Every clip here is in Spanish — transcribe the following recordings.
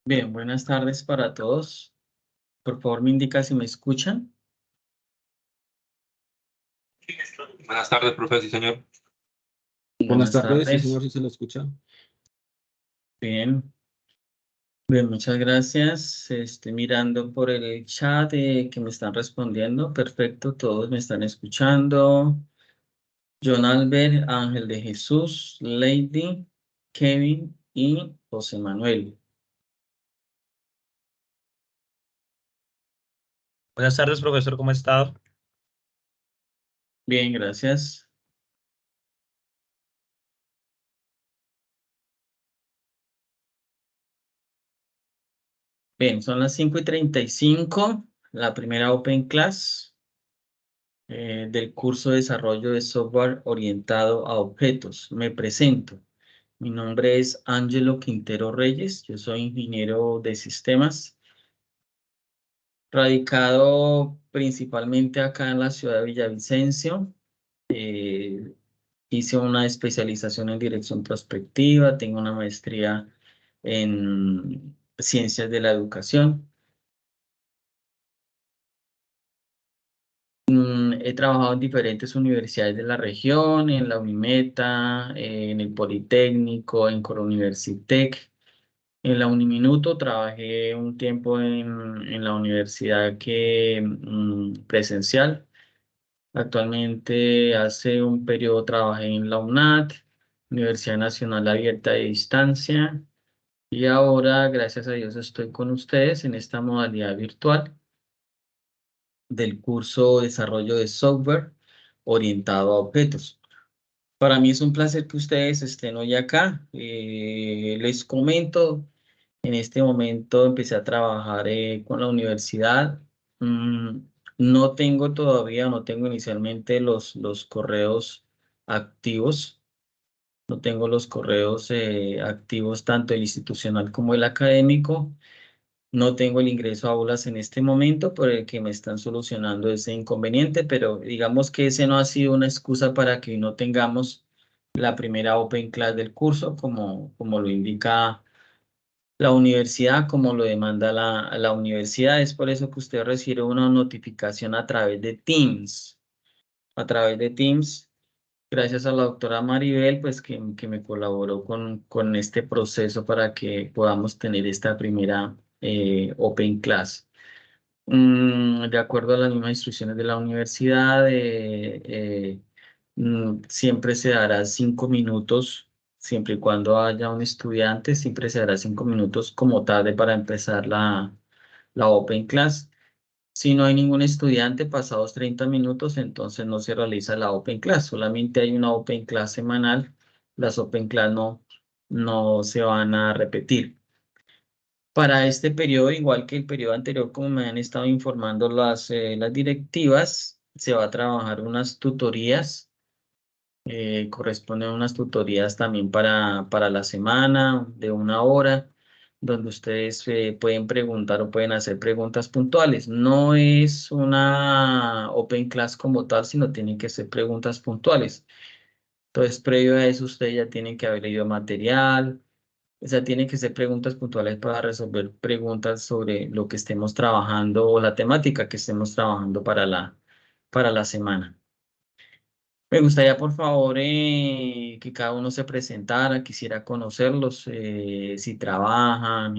Bien, buenas tardes para todos. Por favor, me indica si me escuchan. Buenas tardes, profe, sí, señor. Buenas Buenas tardes, sí, señor, tardes. si se lo escucha. Bien, bien, muchas gracias. Estoy mirando por el chat que me están respondiendo. Perfecto, todos me están escuchando. John Albert, Ángel de Jesús, Lady, Kevin y José Manuel. Buenas tardes, profesor, ¿cómo ha estado? Bien, gracias. Bien, son las 5:35, la primera Open Class del curso de desarrollo de software orientado a objetos. Me presento. Mi nombre es Ángelo Quintero Reyes. Yo soy ingeniero de sistemas, radicado principalmente acá en la ciudad de Villavicencio. Hice una especialización en dirección prospectiva, tengo una maestría en ciencias de la educación. He trabajado en diferentes universidades de la región, en la Unimeta, en el Politécnico, en Coluniversitec. En la Uniminuto trabajé un tiempo en la universidad presencial. Actualmente hace un periodo trabajé en la UNAD, Universidad Nacional Abierta de Distancia. Y ahora, gracias a Dios, estoy con ustedes en esta modalidad virtual del curso Desarrollo de Software orientado a objetos. Para mí es un placer que ustedes estén hoy acá. Les comento, en este momento empecé a trabajar con la universidad. Mm, no tengo todavía, no tengo inicialmente los correos activos. No tengo los correos activos tanto el institucional como el académico. No tengo el ingreso a aulas en este momento por el que me están solucionando ese inconveniente, pero digamos que ese no ha sido una excusa para que no tengamos la primera Open Class del curso, como lo indica la universidad, como lo demanda la universidad. Es por eso que usted recibe una notificación a través de Teams. A través de Teams, gracias a la doctora Maribel, pues que me colaboró con este proceso para que podamos tener esta primera Open Class. De acuerdo a las mismas instrucciones de la universidad, siempre se dará 5 minutos, siempre y cuando haya un estudiante, siempre se dará 5 minutos como tarde para empezar la Open Class. Si no hay ningún estudiante pasados 30 minutos, entonces no se realiza la Open Class, solamente hay una Open Class semanal. Las Open Class no se van a repetir. Para este periodo, igual que el periodo anterior, como me han estado informando las directivas, se va a trabajar unas tutorías, corresponden unas tutorías también para la semana de 1 hora, donde ustedes pueden preguntar o pueden hacer preguntas puntuales. No es una Open Class como tal, sino tienen que ser preguntas puntuales. Entonces, previo a eso, ustedes ya tienen que haber leído material. O sea, tienen que ser preguntas puntuales para resolver preguntas sobre lo que estemos trabajando o la temática que estemos trabajando para la semana. Me gustaría, por favor, que cada uno se presentara, quisiera conocerlos, si trabajan,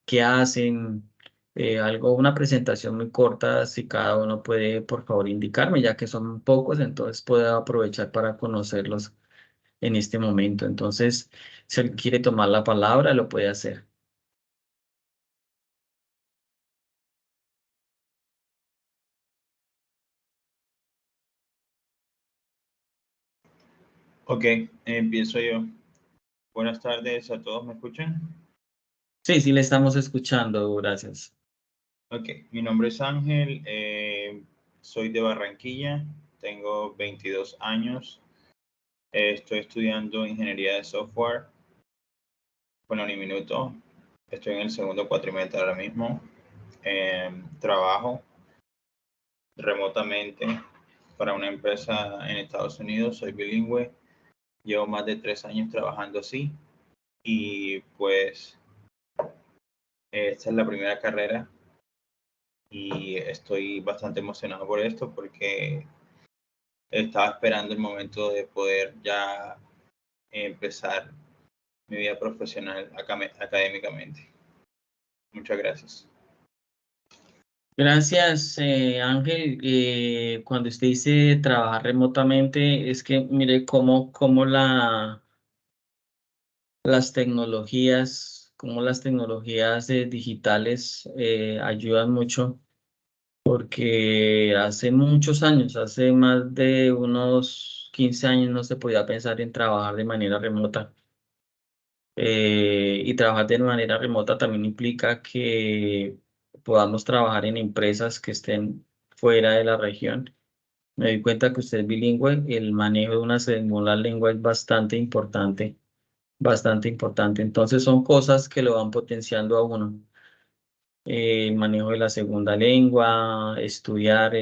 qué hacen, una presentación muy corta, si cada uno puede, por favor, indicarme, ya que son pocos, entonces puedo aprovechar para conocerlos en este momento. Entonces, si alguien quiere tomar la palabra, lo puede hacer. Ok, empiezo yo. Buenas tardes a todos, ¿me escuchan? Sí, sí, le estamos escuchando, gracias. Ok, mi nombre es Ángel, soy de Barranquilla, tengo 22 años, estoy estudiando ingeniería de software con la Uniminuto, estoy en el segundo cuatrimestre ahora mismo, trabajo remotamente para una empresa en Estados Unidos, soy bilingüe, llevo más de 3 años trabajando así y pues Esta es la primera carrera y estoy bastante emocionado por esto porque estaba esperando el momento de poder ya empezar mi vida profesional académicamente. Muchas gracias. Gracias, Ángel. Cuando usted dice trabajar remotamente, es que mire cómo las tecnologías digitales ayudan mucho, porque hace muchos años, hace más de unos 15 años, no se podía pensar en trabajar de manera remota. Y trabajar de manera remota también implica que podamos trabajar en empresas que estén fuera de la región. Me doy cuenta que usted es bilingüe, el manejo de una segunda lengua es bastante importante, bastante importante. Entonces son cosas que lo van potenciando a uno. El manejo de la segunda lengua, estudiar,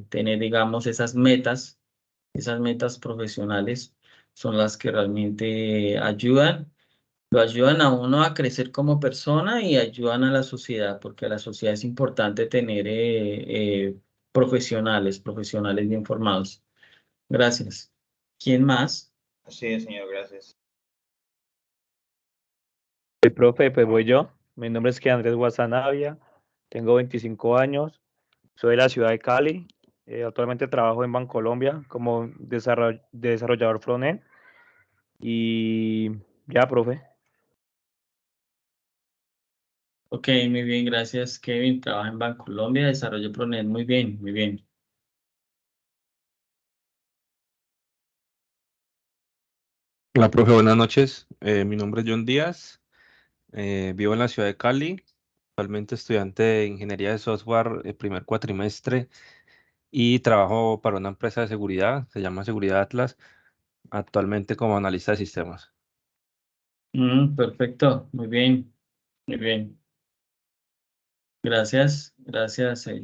tener, digamos, esas metas profesionales son las que realmente ayudan. Lo ayudan a uno a crecer como persona y ayudan a la sociedad, porque a la sociedad es importante tener profesionales bien formados. Gracias. ¿Quién más? Así es, señor, gracias. El profe, pues voy yo. Mi nombre es Andrés Guasanavia, tengo 25 años, soy de la ciudad de Cali. Actualmente trabajo en Bancolombia como desarrollador frontend. Y ya, profe. Ok, muy bien, gracias, Kevin. Trabaja en Bancolombia, desarrollo Pronet. Muy bien, muy bien. Hola, profe, buenas noches. Mi nombre es John Díaz. Vivo en la ciudad de Cali. Actualmente estudiante de ingeniería de software, primer cuatrimestre, y trabajo para una empresa de seguridad, se llama Seguridad Atlas, actualmente como analista de sistemas. Perfecto, muy bien, muy bien. Gracias,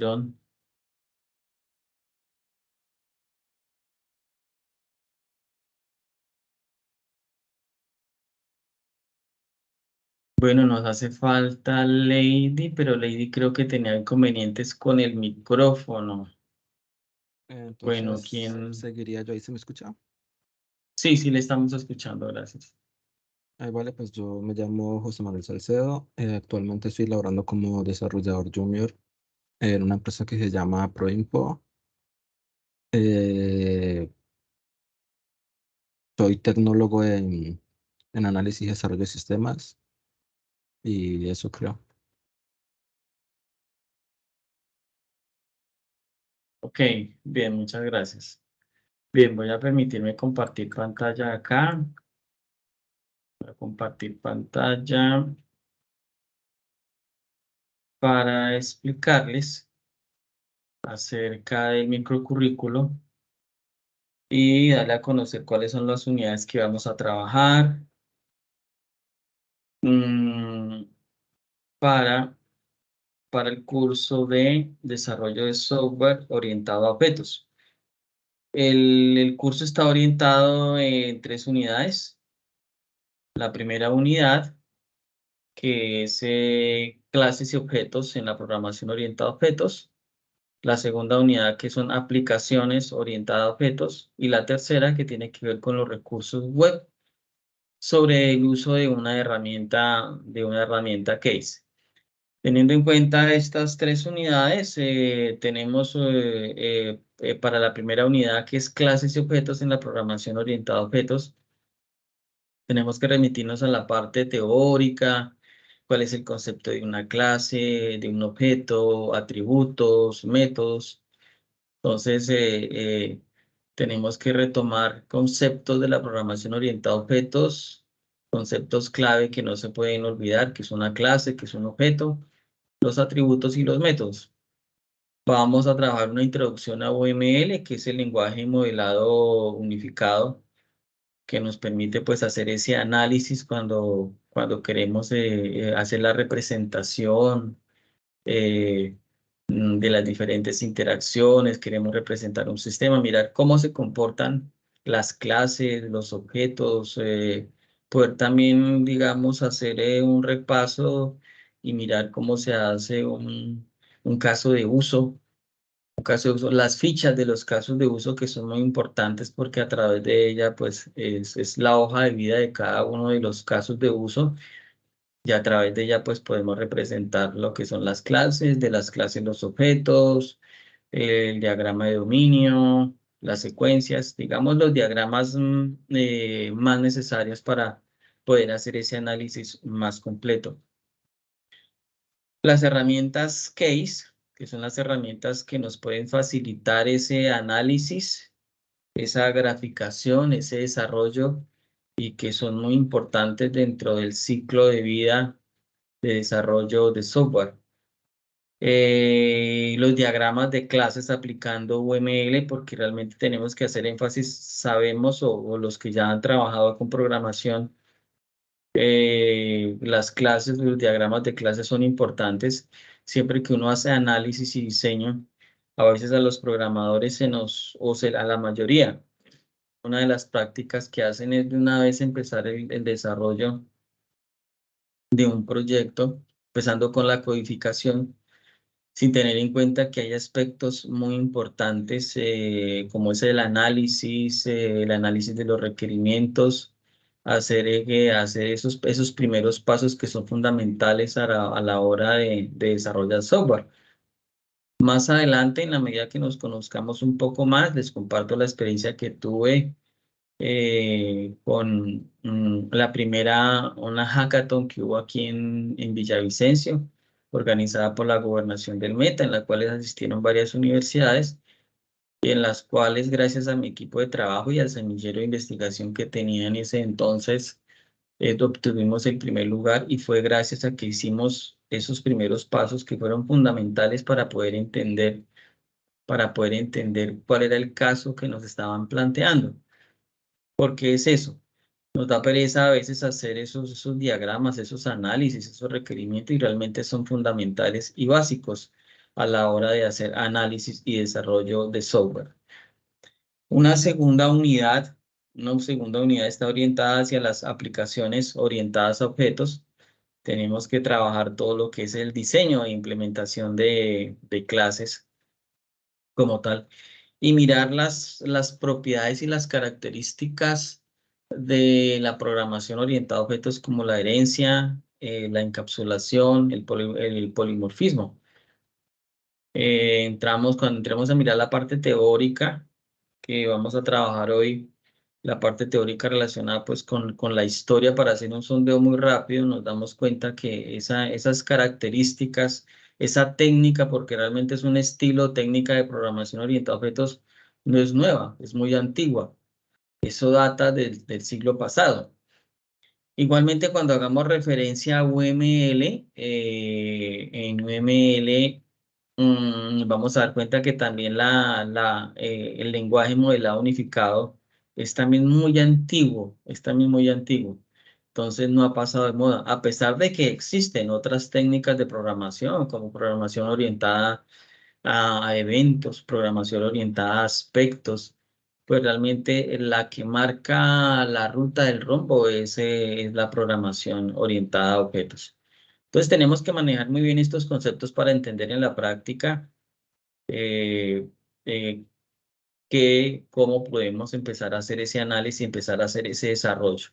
John. Bueno, nos hace falta Lady, pero Lady creo que tenía inconvenientes con el micrófono. Bueno, Entonces, ¿quién? seguiría yo ahí, ¿se me escucha? Sí, sí, le estamos escuchando, gracias. Vale, pues yo me llamo José Manuel Salcedo. Actualmente estoy laborando como desarrollador junior en una empresa que se llama Proinfo. Eh, Soy tecnólogo en análisis y desarrollo de sistemas y eso creo. Ok, bien, muchas gracias. Bien, voy a permitirme compartir pantalla acá. Voy a compartir pantalla para explicarles acerca del microcurrículo y darle a conocer cuáles son las unidades que vamos a trabajar mm, para, para el curso de desarrollo de software orientado a objetos. El curso está orientado en 3 unidades. La primera unidad, que es clases y objetos en la programación orientada a objetos. La segunda unidad, que son aplicaciones orientadas a objetos. Y la tercera, que tiene que ver con los recursos web sobre el uso de una herramienta Case. Teniendo en cuenta estas 3 unidades, tenemos para la primera unidad, que es clases y objetos en la programación orientada a objetos, tenemos que remitirnos a la parte teórica, cuál es el concepto de una clase, de un objeto, atributos, métodos. Entonces, tenemos que retomar conceptos de la programación orientada a objetos, conceptos clave que no se pueden olvidar, que es una clase, que es un objeto, los atributos y los métodos. Vamos a trabajar una introducción a UML, que es el lenguaje modelado unificado, que nos permite pues hacer ese análisis cuando queremos hacer la representación de las diferentes interacciones, queremos representar un sistema, mirar cómo se comportan las clases, los objetos, poder también, digamos, hacer un repaso y mirar cómo se hace un caso de uso. Las fichas de los casos de uso que son muy importantes porque a través de ella pues es la hoja de vida de cada uno de los casos de uso y a través de ella pues podemos representar lo que son las clases, de las clases los objetos, el diagrama de dominio, las secuencias, digamos los diagramas más necesarios para poder hacer ese análisis más completo. Las herramientas case, que son las herramientas que nos pueden facilitar ese análisis, esa graficación, ese desarrollo y que son muy importantes dentro del ciclo de vida de desarrollo de software. Los diagramas de clases aplicando UML, porque realmente tenemos que hacer énfasis, sabemos, o los que ya han trabajado con programación, las clases, los diagramas de clases son importantes. Siempre que uno hace análisis y diseño, a veces a los programadores a la mayoría, una de las prácticas que hacen es de una vez empezar el desarrollo de un proyecto, empezando con la codificación, sin tener en cuenta que hay aspectos muy importantes, como es el análisis de los requerimientos, hacer esos primeros pasos que son fundamentales a la hora de desarrollar software. Más adelante, en la medida que nos conozcamos un poco más, les comparto la experiencia que tuve con una hackathon que hubo aquí en Villavicencio, organizada por la Gobernación del Meta, en la cual asistieron varias universidades y en las cuales, gracias a mi equipo de trabajo y al semillero de investigación que tenía en ese entonces, obtuvimos el primer lugar y fue gracias a que hicimos esos primeros pasos que fueron fundamentales para poder entender cuál era el caso que nos estaban planteando. Porque es eso, nos da pereza a veces hacer esos diagramas, esos análisis, esos requerimientos y realmente son fundamentales y básicos a la hora de hacer análisis y desarrollo de software. Una segunda unidad está orientada hacia las aplicaciones orientadas a objetos. Tenemos que trabajar todo lo que es el diseño e implementación de clases como tal y mirar las propiedades y las características de la programación orientada a objetos como la herencia, la encapsulación, el polimorfismo. Cuando entremos a mirar la parte teórica que vamos a trabajar hoy, la parte teórica relacionada pues con la historia para hacer un sondeo muy rápido, nos damos cuenta que esas características, esa técnica, porque realmente es un estilo técnica de programación orientada a objetos, no es nueva, es muy antigua. Eso data del siglo pasado. Igualmente, cuando hagamos referencia a UML, en UML vamos a dar cuenta que también el lenguaje modelado unificado es también muy antiguo, Entonces no ha pasado de moda, a pesar de que existen otras técnicas de programación, como programación orientada a eventos, programación orientada a aspectos, pues realmente la que marca la ruta del rombo es la programación orientada a objetos. Entonces tenemos que manejar muy bien estos conceptos para entender en la práctica eh, eh, cómo podemos empezar a hacer ese análisis y empezar a hacer ese desarrollo.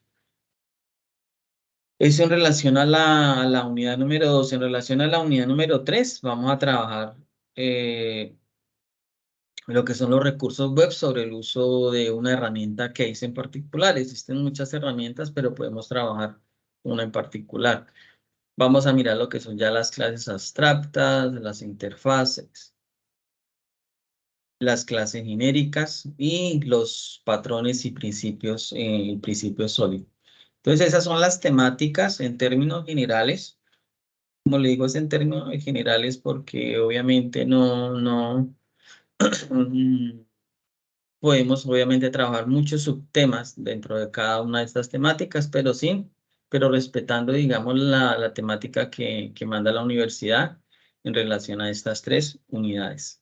Eso en relación a la unidad número 2. En relación a la unidad número 3, vamos a trabajar lo que son los recursos web sobre el uso de una herramienta case en particular. Existen muchas herramientas, pero podemos trabajar una en particular. Vamos a mirar lo que son ya las clases abstractas, las interfaces, las clases genéricas y los patrones y principios sólidos. Entonces, esas son las temáticas en términos generales. Como le digo, es en términos generales porque obviamente no podemos obviamente trabajar muchos subtemas dentro de cada una de estas temáticas, pero respetando, digamos, la temática que manda la universidad en relación a estas 3 unidades.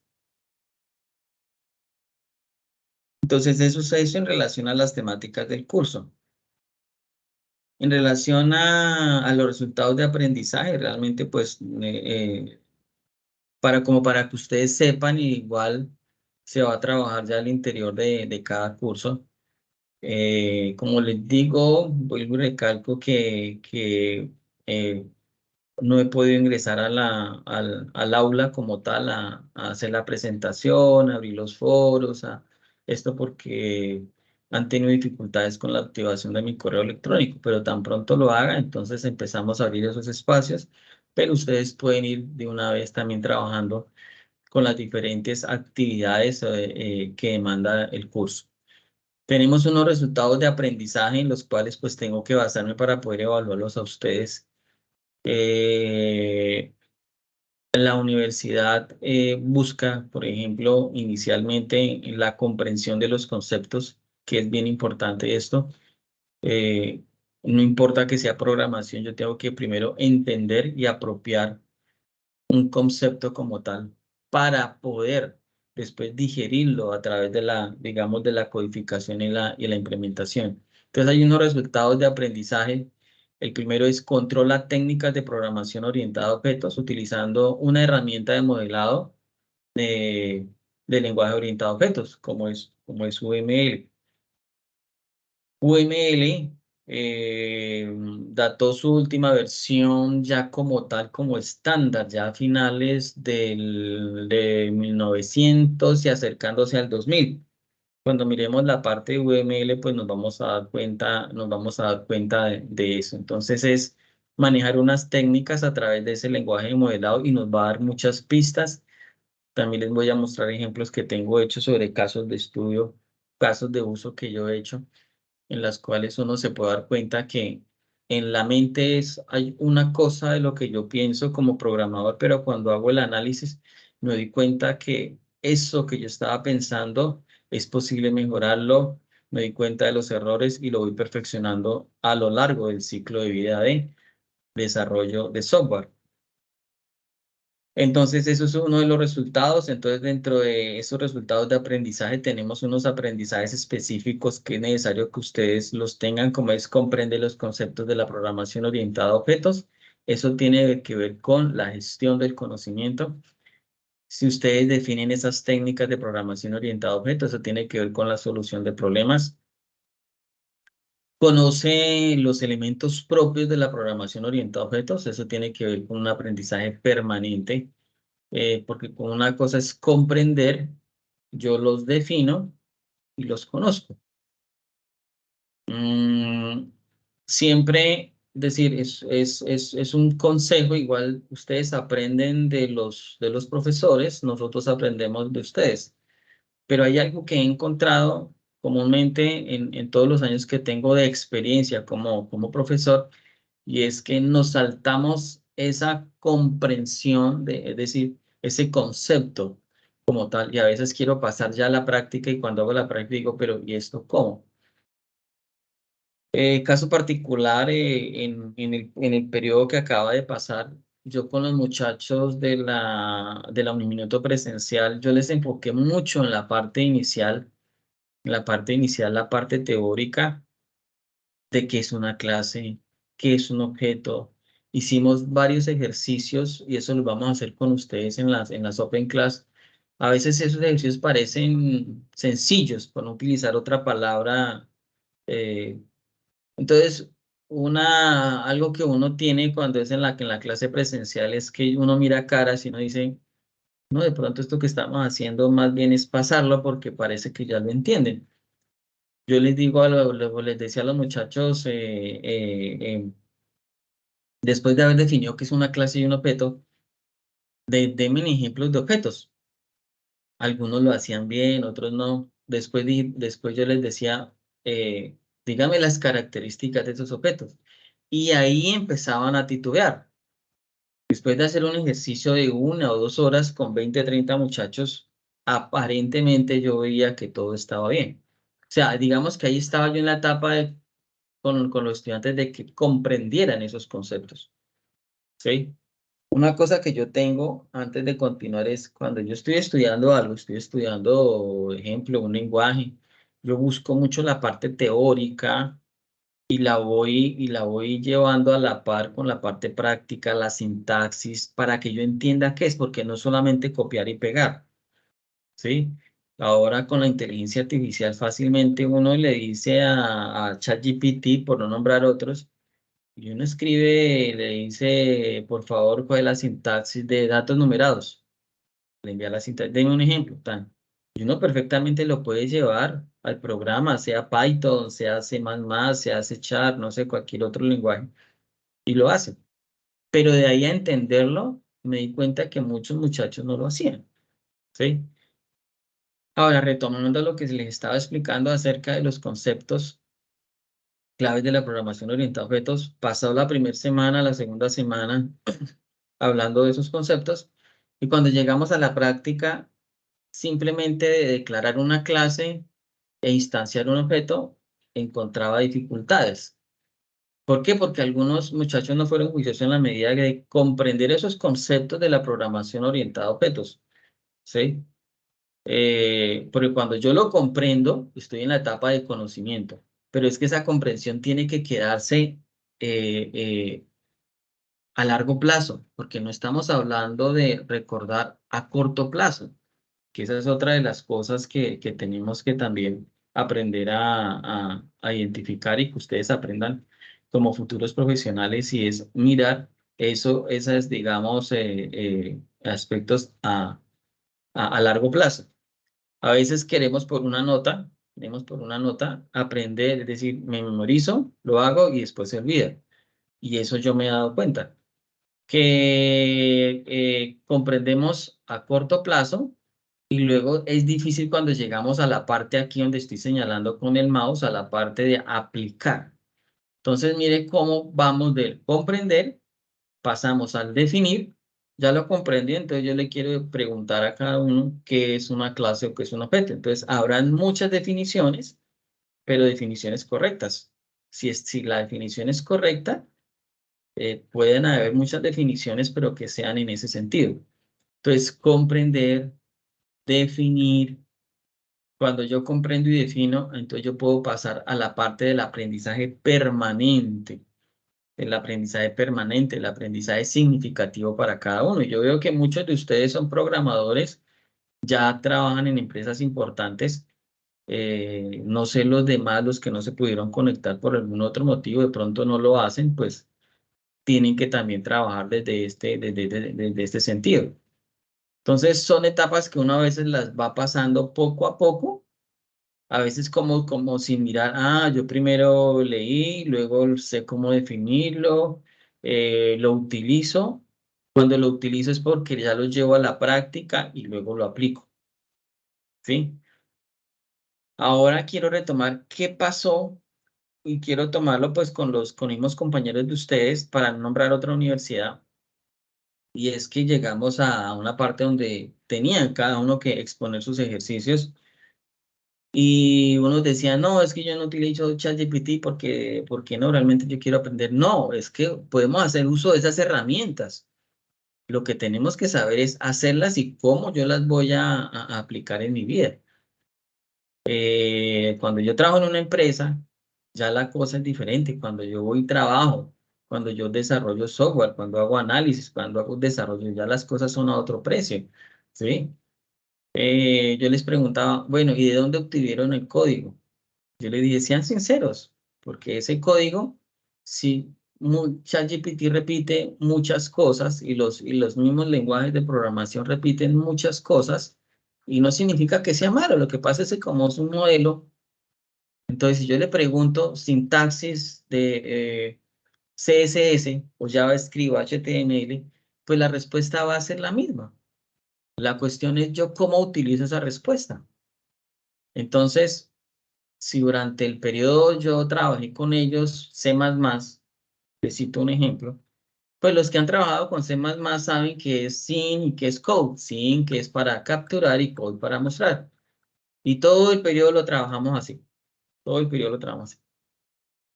Entonces, eso es eso en relación a las temáticas del curso. En relación a los resultados de aprendizaje, realmente pues para que ustedes sepan, igual se va a trabajar ya al interior de cada curso. Como les digo, vuelvo y recalco que no he podido ingresar al aula como tal a hacer la presentación, a abrir los foros, esto porque han tenido dificultades con la activación de mi correo electrónico, pero tan pronto lo haga, entonces empezamos a abrir esos espacios, pero ustedes pueden ir de una vez también trabajando con las diferentes actividades que demanda el curso. Tenemos unos resultados de aprendizaje en los cuales pues tengo que basarme para poder evaluarlos a ustedes. La universidad busca, por ejemplo, inicialmente la comprensión de los conceptos, que es bien importante esto. Eh, no importa que sea programación, yo tengo que primero entender y apropiar un concepto como tal para poder después digerirlo a través de digamos, de la codificación y la implementación. Entonces hay unos resultados de aprendizaje. El primero es controla técnicas de programación orientada a objetos utilizando una herramienta de modelado de lenguaje orientado a objetos, como es UML. UML dató su última versión ya como tal, como estándar, ya a finales de 1900 y acercándose al 2000. Cuando miremos la parte de UML, pues nos vamos a dar cuenta de eso. Entonces es manejar unas técnicas a través de ese lenguaje de modelado y nos va a dar muchas pistas. También les voy a mostrar ejemplos que tengo hechos sobre casos de estudio, casos de uso que yo he hecho en las cuales uno se puede dar cuenta que en la mente hay una cosa de lo que yo pienso como programador, pero cuando hago el análisis me doy cuenta que eso que yo estaba pensando es posible mejorarlo, me doy cuenta de los errores y lo voy perfeccionando a lo largo del ciclo de vida de desarrollo de software. Entonces, eso es uno de los resultados. Entonces, dentro de esos resultados de aprendizaje, tenemos unos aprendizajes específicos que es necesario que ustedes los tengan, como es comprender los conceptos de la programación orientada a objetos. Eso tiene que ver con la gestión del conocimiento. Si ustedes definen esas técnicas de programación orientada a objetos, eso tiene que ver con la solución de problemas. Conoce los elementos propios de la programación orientada a objetos. Eso tiene que ver con un aprendizaje permanente. Porque una cosa es comprender, yo los defino y los conozco. Siempre decir, es un consejo, igual ustedes aprenden de los profesores, nosotros aprendemos de ustedes, pero hay algo que he encontrado comúnmente en todos los años que tengo de experiencia como profesor, y es que nos saltamos esa comprensión es decir, ese concepto como tal, y a veces quiero pasar ya a la práctica y cuando hago la práctica digo, pero ¿y esto cómo? Caso particular, en el periodo que acaba de pasar, yo con los muchachos de la Uniminuto presencial, yo les enfoqué mucho en la parte inicial, la parte teórica, de qué es una clase, qué es un objeto. Hicimos varios ejercicios y eso lo vamos a hacer con ustedes en las Open Class. A veces esos ejercicios parecen sencillos, por no utilizar otra palabra. eh, entonces, algo que uno tiene cuando es en la clase presencial es que uno mira caras y uno dice, no, de pronto esto que estamos haciendo más bien es pasarlo porque parece que ya lo entienden. Yo les digo, les decía a los muchachos, después de haber definido qué es una clase y un objeto, denme ejemplos de objetos. Algunos lo hacían bien, otros no. Después yo les decía, dígame las características de esos objetos. Y ahí empezaban a titubear. Después de hacer un ejercicio de 1 o 2 horas con 20 o 30 muchachos, aparentemente yo veía que todo estaba bien. O sea, digamos que ahí estaba yo en la etapa con los estudiantes de que comprendieran esos conceptos. ¿Sí? Una cosa que yo tengo antes de continuar es cuando yo estoy estudiando algo, estoy estudiando, ejemplo, un lenguaje, yo busco mucho la parte teórica, y la voy llevando a la par con la parte práctica, la sintaxis, para que yo entienda qué es, porque no solamente copiar y pegar, ¿sí? Ahora con la inteligencia artificial fácilmente uno le dice a ChatGPT, por no nombrar otros, y uno escribe, le dice, por favor, cuál es la sintaxis de datos numerados. Le envía la sintaxis, denme un ejemplo, tan. Y uno perfectamente lo puede llevar al programa, sea Python, sea C++, sea C Sharp, no sé, cualquier otro lenguaje, y lo hace. Pero de ahí a entenderlo, me di cuenta que muchos muchachos no lo hacían, ¿sí? Ahora, retomando lo que les estaba explicando acerca de los conceptos claves de la programación orientada a objetos, pasado la primera semana, la segunda semana, hablando de esos conceptos, y cuando llegamos a la práctica, simplemente de declarar una clase e instanciar un objeto, encontraba dificultades. ¿Por qué? Porque algunos muchachos no fueron juiciosos en la medida de comprender esos conceptos de la programación orientada a objetos, ¿sí? Porque cuando yo lo comprendo, estoy en la etapa de conocimiento, pero es que esa comprensión tiene que quedarse a largo plazo, porque no estamos hablando de recordar a corto plazo, que esa es otra de las cosas que tenemos que también aprender a identificar y que ustedes aprendan como futuros profesionales, y es mirar esas, digamos, aspectos a largo plazo. A veces queremos por una nota aprender, es decir, me memorizo, lo hago y después se olvida. Y eso yo me he dado cuenta, que comprendemos a corto plazo y luego es difícil cuando llegamos a la parte aquí donde estoy señalando con el mouse, a la parte de aplicar. Entonces, mire cómo vamos del comprender, pasamos al definir, ya lo comprendí, entonces yo le quiero preguntar a cada uno qué es una clase o qué es un objeto. Entonces, habrán muchas definiciones, pero definiciones correctas. Si la definición es correcta, pueden haber muchas definiciones, pero que sean en ese sentido. Entonces, comprender, definir. Cuando yo comprendo y defino, entonces yo puedo pasar a la parte del aprendizaje permanente. El aprendizaje permanente, el aprendizaje significativo para cada uno. Y yo veo que muchos de ustedes son programadores, ya trabajan en empresas importantes. No sé los demás, los que no se pudieron conectar por algún otro motivo, de pronto no lo hacen, pues tienen que también trabajar desde este sentido. Entonces son etapas que uno a veces las va pasando poco a poco, a veces como sin mirar, yo primero leí, luego sé cómo definirlo, lo utilizo. Cuando lo utilizo es porque ya lo llevo a la práctica y luego lo aplico, ¿sí? Ahora quiero retomar qué pasó y quiero tomarlo pues con los mismos compañeros de ustedes para no nombrar otra universidad. Y es que llegamos a una parte donde tenían cada uno que exponer sus ejercicios. Y unos decían, no, es que yo no utilizo ChatGPT porque no, realmente yo quiero aprender. No, es que podemos hacer uso de esas herramientas. Lo que tenemos que saber es hacerlas y cómo yo las voy a aplicar en mi vida. Cuando yo trabajo en una empresa, ya la cosa es diferente. Cuando yo voy y trabajo, cuando yo desarrollo software, cuando hago análisis, cuando hago desarrollo, ya las cosas son a otro precio, ¿sí? Yo les preguntaba, bueno, ¿y de dónde obtuvieron el código? Yo le dije, sean sinceros, porque ese código, si ChatGPT repite muchas cosas y los mismos lenguajes de programación repiten muchas cosas, y no significa que sea malo, lo que pasa es que como es un modelo, entonces si yo le pregunto sintaxis de CSS o JavaScript o HTML, pues la respuesta va a ser la misma. La cuestión es yo cómo utilizo esa respuesta. Entonces, si durante el periodo yo trabajé con ellos C++, les cito un ejemplo, pues los que han trabajado con C++ saben que es sin y que es code. Sin que es para capturar y code para mostrar. Y todo el periodo lo trabajamos así. Todo el periodo lo trabajamos así.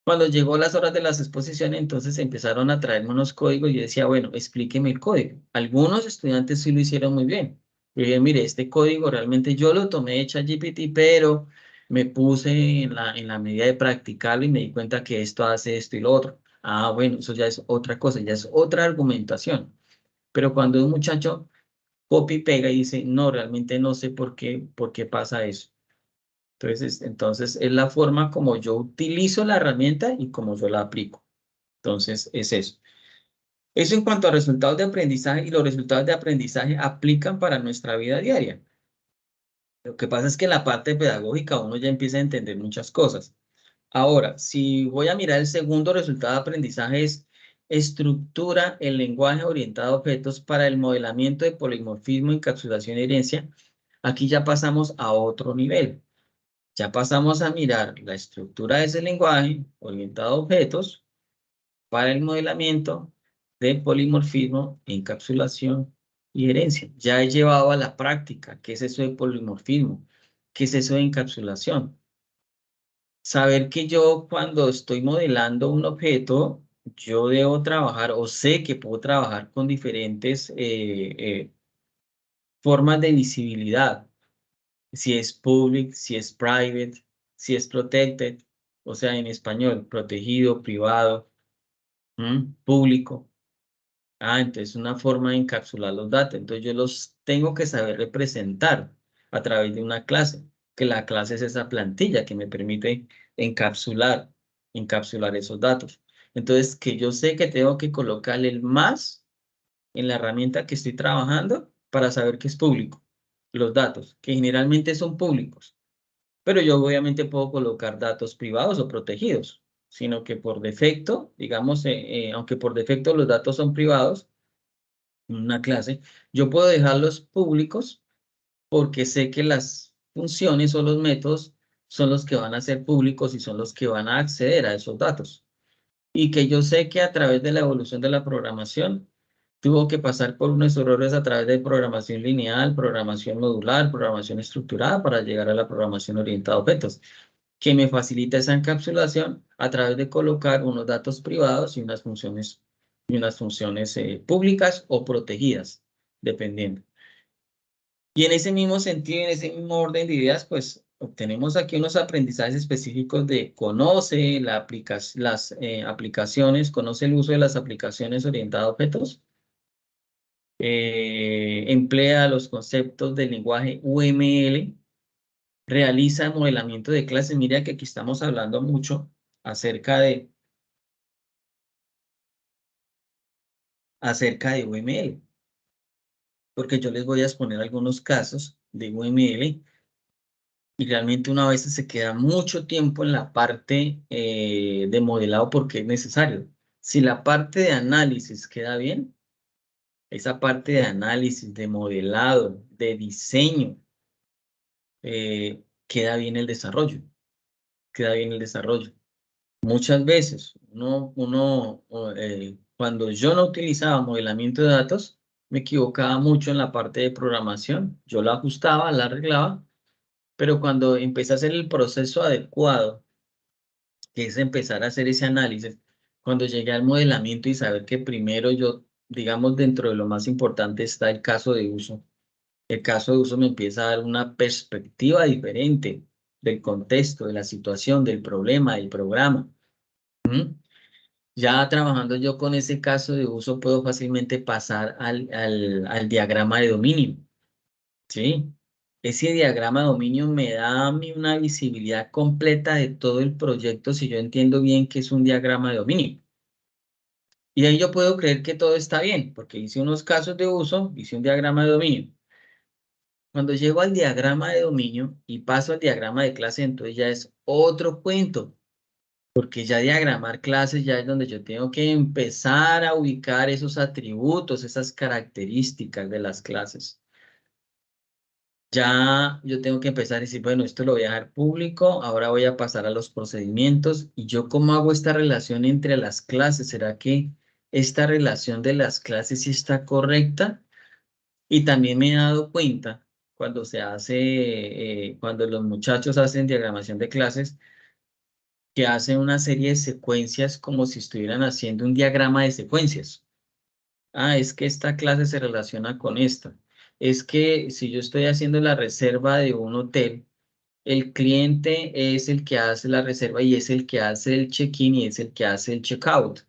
Cuando llegó las horas de las exposiciones, entonces empezaron a traerme unos códigos y yo decía, bueno, explíqueme el código. Algunos estudiantes sí lo hicieron muy bien. Yo dije, mire, este código realmente yo lo tomé de ChatGPT, pero me puse en la medida de practicarlo y me di cuenta que esto hace esto y lo otro. Ah, bueno, eso ya es otra cosa, ya es otra argumentación. Pero cuando un muchacho copia y pega y dice, no, realmente no sé por qué pasa eso. Entonces es la forma como yo utilizo la herramienta y como yo la aplico. Entonces es eso. Eso en cuanto a resultados de aprendizaje, y los resultados de aprendizaje aplican para nuestra vida diaria. Lo que pasa es que en la parte pedagógica uno ya empieza a entender muchas cosas. Ahora, si voy a mirar el segundo resultado de aprendizaje es estructura el lenguaje orientado a objetos para el modelamiento de polimorfismo, encapsulación y herencia. Aquí ya pasamos a otro nivel. Ya pasamos a mirar la estructura de ese lenguaje orientado a objetos para el modelamiento de polimorfismo, encapsulación y herencia. Ya he llevado a la práctica qué es eso de polimorfismo, qué es eso de encapsulación. Saber que yo cuando estoy modelando un objeto, yo debo trabajar o sé que puedo trabajar con diferentes formas de visibilidad. Si es public, si es private, si es protected, o sea, en español, protegido, privado, público. Entonces una forma de encapsular los datos. Entonces yo los tengo que saber representar a través de una clase, que la clase es esa plantilla que me permite encapsular esos datos. Entonces que yo sé que tengo que colocarle el más en la herramienta que estoy trabajando para saber que es público. Los datos, que generalmente son públicos. Pero yo obviamente puedo colocar datos privados o protegidos, sino que por defecto, digamos, aunque por defecto los datos son privados, en una clase, yo puedo dejarlos públicos porque sé que las funciones o los métodos son los que van a ser públicos y son los que van a acceder a esos datos. Y que yo sé que a través de la evolución de la programación, tuvo que pasar por unos errores a través de programación lineal, programación modular, programación estructurada para llegar a la programación orientada a objetos, que me facilita esa encapsulación a través de colocar unos datos privados y unas funciones públicas o protegidas, dependiendo. Y en ese mismo sentido, en ese mismo orden de ideas, pues obtenemos aquí unos aprendizajes específicos de conoce las aplicaciones, conoce el uso de las aplicaciones orientadas a objetos, emplea los conceptos del lenguaje UML, realiza modelamiento de clases. Mira que aquí estamos hablando mucho acerca de UML, porque yo les voy a exponer algunos casos de UML y realmente una vez se queda mucho tiempo en la parte de modelado porque es necesario. Si la parte de análisis queda bien, esa parte de análisis, de modelado, de diseño, queda bien el desarrollo, queda bien el desarrollo. Muchas veces, cuando yo no utilizaba modelamiento de datos, me equivocaba mucho en la parte de programación. Yo la ajustaba, la arreglaba, pero cuando empecé a hacer el proceso adecuado, que es empezar a hacer ese análisis, cuando llegué al modelamiento y saber que primero yo, digamos, dentro de lo más importante está el caso de uso. El caso de uso me empieza a dar una perspectiva diferente del contexto, de la situación, del problema, del programa. Ya trabajando yo con ese caso de uso, puedo fácilmente pasar al diagrama de dominio, ¿sí? Ese diagrama de dominio me da a mí una visibilidad completa de todo el proyecto si yo entiendo bien qué es un diagrama de dominio. Y ahí yo puedo creer que todo está bien, porque hice unos casos de uso, hice un diagrama de dominio. Cuando llego al diagrama de dominio y paso al diagrama de clase, entonces ya es otro cuento. Porque ya diagramar clases ya es donde yo tengo que empezar a ubicar esos atributos, esas características de las clases. Ya yo tengo que empezar a decir, bueno, esto lo voy a dejar público, ahora voy a pasar a los procedimientos. ¿Y yo cómo hago esta relación entre las clases? ¿Será que esta relación de las clases sí está correcta? Y también me he dado cuenta cuando cuando los muchachos hacen diagramación de clases, que hacen una serie de secuencias como si estuvieran haciendo un diagrama de secuencias. Es que esta clase se relaciona con esta. Es que si yo estoy haciendo la reserva de un hotel, El cliente es el que hace la reserva y es el que hace el check-in y es el que hace el check-out.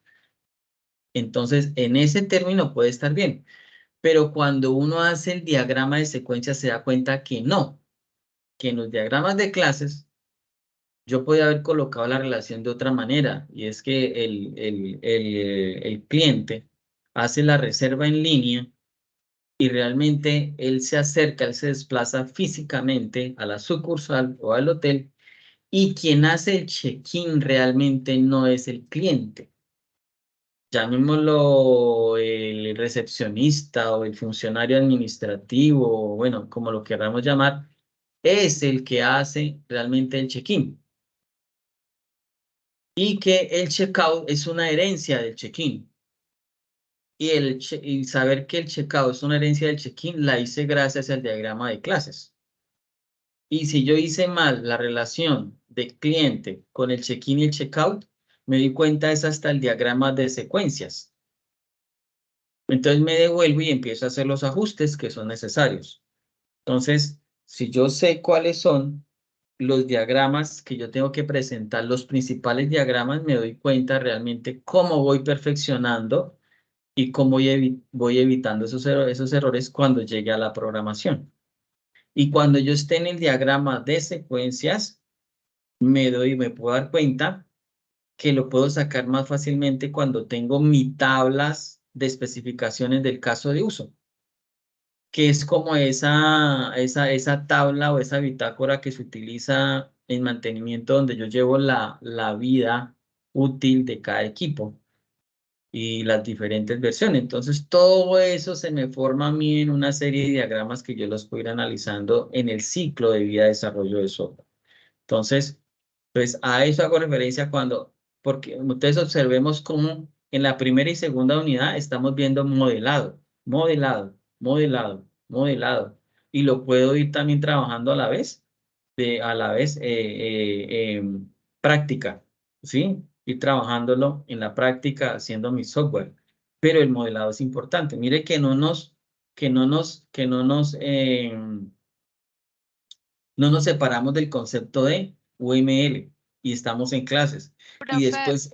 Entonces, en ese término puede estar bien, pero cuando uno hace el diagrama de secuencia se da cuenta que no, que en los diagramas de clases yo podía haber colocado la relación de otra manera, y es que el cliente hace la reserva en línea y realmente él se acerca, él se desplaza físicamente a la sucursal o al hotel, y quien hace el check-in realmente no es el cliente. Llamémoslo el recepcionista o el funcionario administrativo, o bueno, como lo queramos llamar, es el que hace realmente el check-in. Y que el checkout es una herencia del check-in. Y saber que el checkout es una herencia del check-in la hice gracias al diagrama de clases. Y si yo hice mal la relación de cliente con el check-in y el checkout, me di cuenta es hasta el diagrama de secuencias. Entonces me devuelvo y empiezo a hacer los ajustes que son necesarios. Entonces, si yo sé cuáles son los diagramas que yo tengo que presentar, los principales diagramas, me doy cuenta realmente cómo voy perfeccionando y cómo voy evitando esos errores cuando llegue a la programación. Y cuando yo esté en el diagrama de secuencias, me puedo dar cuenta que lo puedo sacar más fácilmente cuando tengo mis tablas de especificaciones del caso de uso, que es como esa tabla o esa bitácora que se utiliza en mantenimiento donde yo llevo la vida útil de cada equipo y las diferentes versiones. Entonces, todo eso se me forma a mí en una serie de diagramas que yo los puedo ir analizando en el ciclo de vida de desarrollo de software. Entonces, pues a eso hago referencia porque ustedes observemos cómo en la primera y segunda unidad estamos viendo modelado, modelado, modelado, modelado. Y lo puedo ir también trabajando práctica, ¿sí? Ir trabajándolo en la práctica haciendo mi software. Pero el modelado es importante. Mire que no nos separamos del concepto de UML y estamos en clases. Y Profe, después,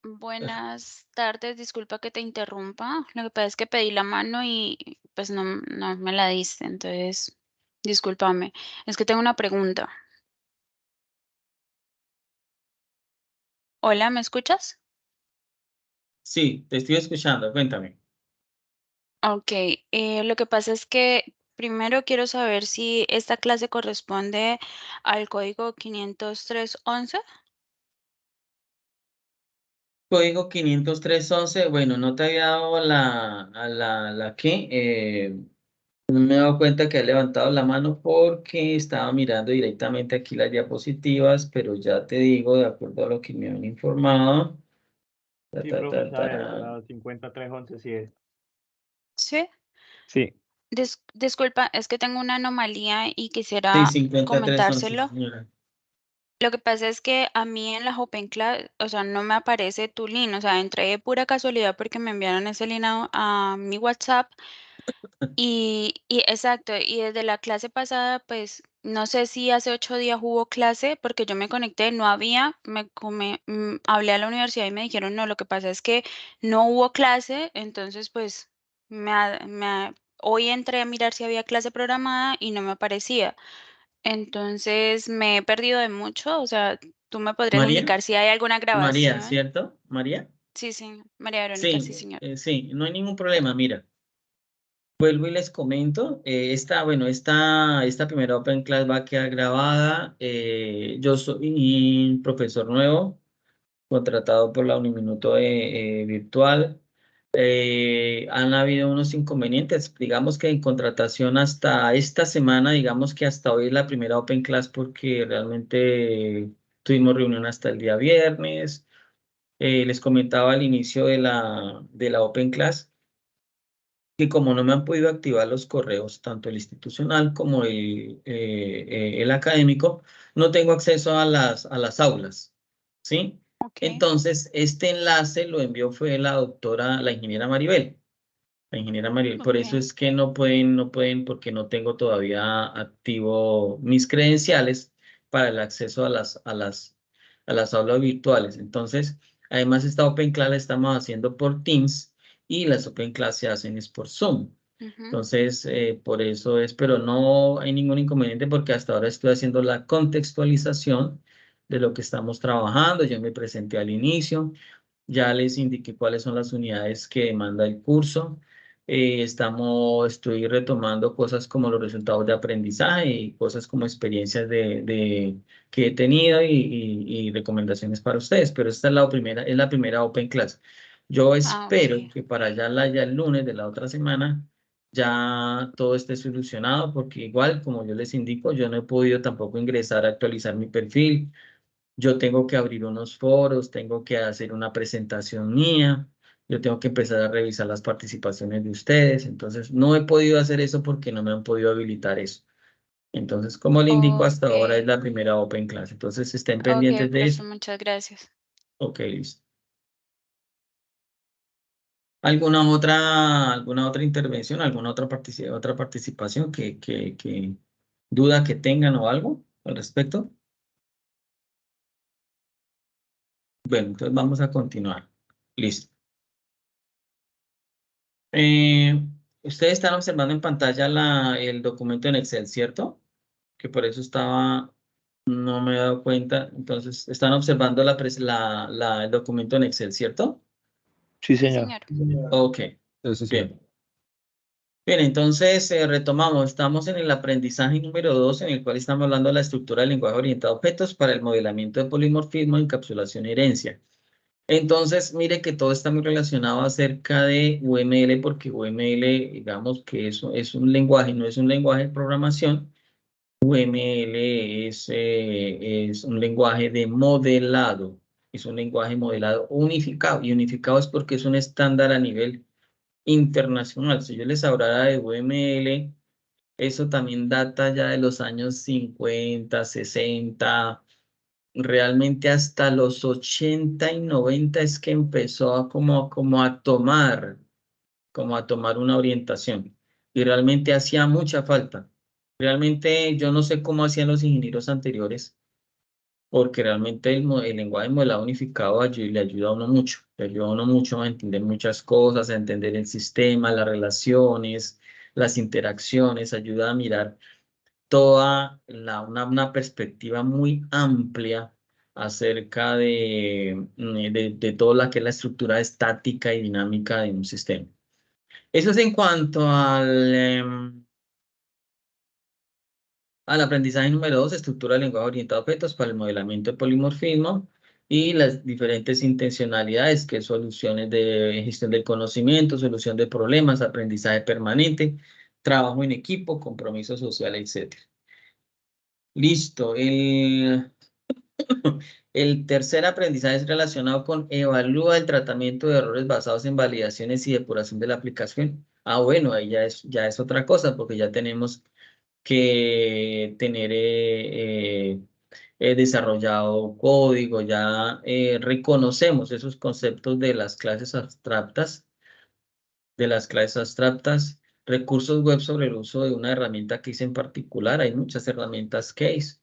buenas tardes, disculpa que te interrumpa. Lo que pasa es que pedí la mano y pues no me la diste, entonces discúlpame. Es que tengo una pregunta. Hola, ¿me escuchas? sí, te estoy escuchando, cuéntame. Ok, lo que pasa es que primero quiero saber si esta clase corresponde al código 503.11. Código 503.11, bueno, no te había dado no me he dado cuenta que he levantado la mano porque estaba mirando directamente aquí las diapositivas, pero ya te digo, de acuerdo a lo que me han informado. Sí, profe, la 5311 sí es. ¿Sí? Sí. Disculpa, es que tengo una anomalía y Sí, quisiera 53.11, comentárselo. señora. Lo que pasa es que a mí en la Open Class, o sea, no me aparece tu link, o sea, entré de pura casualidad porque me enviaron ese link a mi WhatsApp y exacto, y desde la clase pasada, pues no sé si hace 8 días hubo clase porque yo me conecté, no había, hablé a la universidad y me dijeron, no, lo que pasa es que no hubo clase, entonces pues hoy entré a mirar si había clase programada y no me aparecía. Entonces me he perdido de mucho, o sea, tú me podrías María, indicar si hay alguna María, grabación. ¿cierto? María. Sí, sí, María Verónica, sí, Sí, señor. sí, no hay ningún problema. Mira, vuelvo y les comento. Esta primera Open Class va a quedar grabada. Yo soy un profesor nuevo, contratado por la Uniminuto Virtual. Han habido unos inconvenientes, digamos que en contratación hasta esta semana, digamos que hasta hoy es la primera Open Class porque realmente tuvimos reunión hasta el día viernes. Les comentaba al inicio de la Open Class que como no me han podido activar los correos, tanto el institucional como el académico, no tengo acceso a las aulas, ¿sí? Ok, Entonces, este enlace lo envió fue la ingeniera Maribel. La ingeniera Maribel, por eso ok. es que no pueden, porque no tengo todavía activo mis credenciales. para el acceso a las aulas virtuales. Entonces, además esta Open Class la estamos haciendo por Teams y las Open Class se hacen es por Zoom. Entonces, por eso es, pero no hay ningún inconveniente porque hasta ahora estoy haciendo la contextualización de lo que estamos trabajando. Yo me presenté al inicio, ya les indiqué cuáles son las unidades que demanda el curso. Estoy retomando cosas como los resultados de aprendizaje y cosas como experiencias que he tenido y recomendaciones para ustedes, pero esta es la primera Open Class. Yo espero que para ya el lunes de la otra semana ya todo esté solucionado, porque igual, como yo les indico, yo no he podido tampoco ingresar a actualizar mi perfil. Yo tengo que abrir unos foros, tengo que hacer una presentación mía, yo tengo que empezar a revisar las participaciones de ustedes. Entonces, no he podido hacer eso porque no me han podido habilitar eso. Entonces, como le indico, hasta ahora es la primera Open Class. Entonces, estén pendientes de eso. Muchas gracias. Ok, listo. ¿Alguna otra intervención, alguna otra participación que duda que tengan o algo al respecto? Bueno, entonces vamos a continuar. Listo. Ustedes están observando en pantalla el documento en Excel, ¿cierto? Que por eso no me he dado cuenta. Entonces, están observando el documento en Excel, ¿cierto? Sí, señor. Ok, Eso sí. bien. Bien, entonces retomamos. Estamos en el aprendizaje número 2, en el cual estamos hablando de la estructura del lenguaje orientado a objetos para el modelamiento de polimorfismo, encapsulación y herencia. Entonces, mire que todo está muy relacionado acerca de UML, porque UML, digamos que eso es un lenguaje, no es un lenguaje de programación. UML es un lenguaje de modelado, es un lenguaje modelado unificado, y unificado es porque es un estándar a nivel internacional. Si yo les hablara de UML, eso también data ya de los años 50, 60, realmente hasta los 80 y 90 es que empezó como a tomar una orientación. Y realmente hacía mucha falta. Realmente yo no sé cómo hacían los ingenieros anteriores, porque realmente el lenguaje modelado unificado le ayuda a uno mucho. Le ayuda a uno mucho a entender muchas cosas, a entender el sistema, las relaciones, las interacciones, ayuda a mirar una perspectiva muy amplia acerca de toda la que es la estructura estática y dinámica de un sistema. Eso es en cuanto al aprendizaje número 2, estructura del lenguaje orientado a objetos para el modelamiento de polimorfismo y las diferentes intencionalidades, que es soluciones de gestión del conocimiento, solución de problemas, aprendizaje permanente, trabajo en equipo, compromiso social, etc. Listo. El tercer aprendizaje es relacionado con evalúa el tratamiento de errores basados en validaciones y depuración de la aplicación. Bueno, ahí ya es otra cosa, porque ya tenemos que tener desarrollado código, ya reconocemos esos conceptos de las clases abstractas, recursos web sobre el uso de una herramienta case en particular. Hay muchas herramientas case.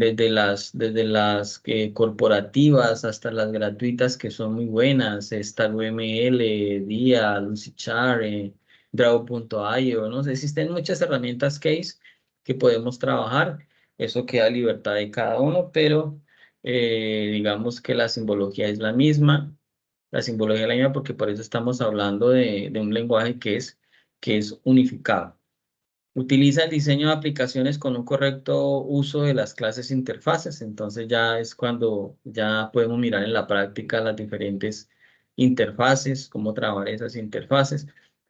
Desde las corporativas hasta las gratuitas, que son muy buenas, StarUML, Dia, Lucidchart, Draw.io, no sé, existen muchas herramientas case que podemos trabajar. Eso queda a libertad de cada uno, pero digamos que la simbología es la misma. La simbología es la misma porque por eso estamos hablando de un lenguaje que es unificado. Utiliza el diseño de aplicaciones con un correcto uso de las clases interfaces. Entonces ya es cuando ya podemos mirar en la práctica las diferentes interfaces, cómo trabajar esas interfaces.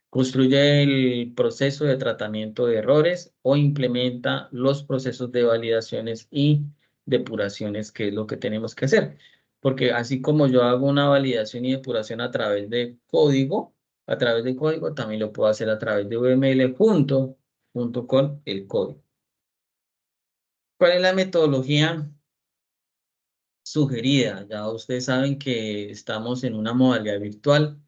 Construye el proceso de tratamiento de errores o implementa los procesos de validaciones y depuraciones, que es lo que tenemos que hacer. Porque así como yo hago una validación y depuración a través de código, también lo puedo hacer a través de UML junto con el código. ¿Cuál es la metodología sugerida? Ya ustedes saben que estamos en una modalidad virtual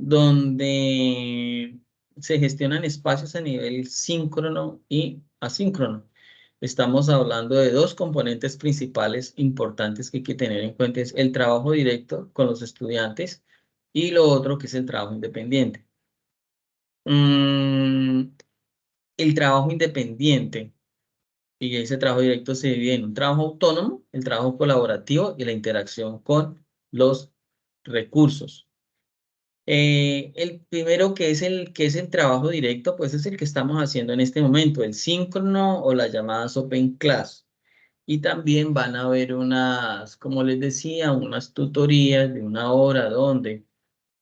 donde se gestionan espacios a nivel síncrono y asíncrono. estamos hablando de dos componentes principales importantes que hay que tener en cuenta. Es el trabajo directo con los estudiantes y lo otro que es el trabajo independiente. El trabajo independiente y ese trabajo directo se divide en un trabajo autónomo, el trabajo colaborativo y la interacción con los recursos. El primero que es el trabajo directo, pues es el que estamos haciendo en este momento, el síncrono o las llamadas Open Class. Y también van a haber unas, como les decía, unas tutorías de 1 hora donde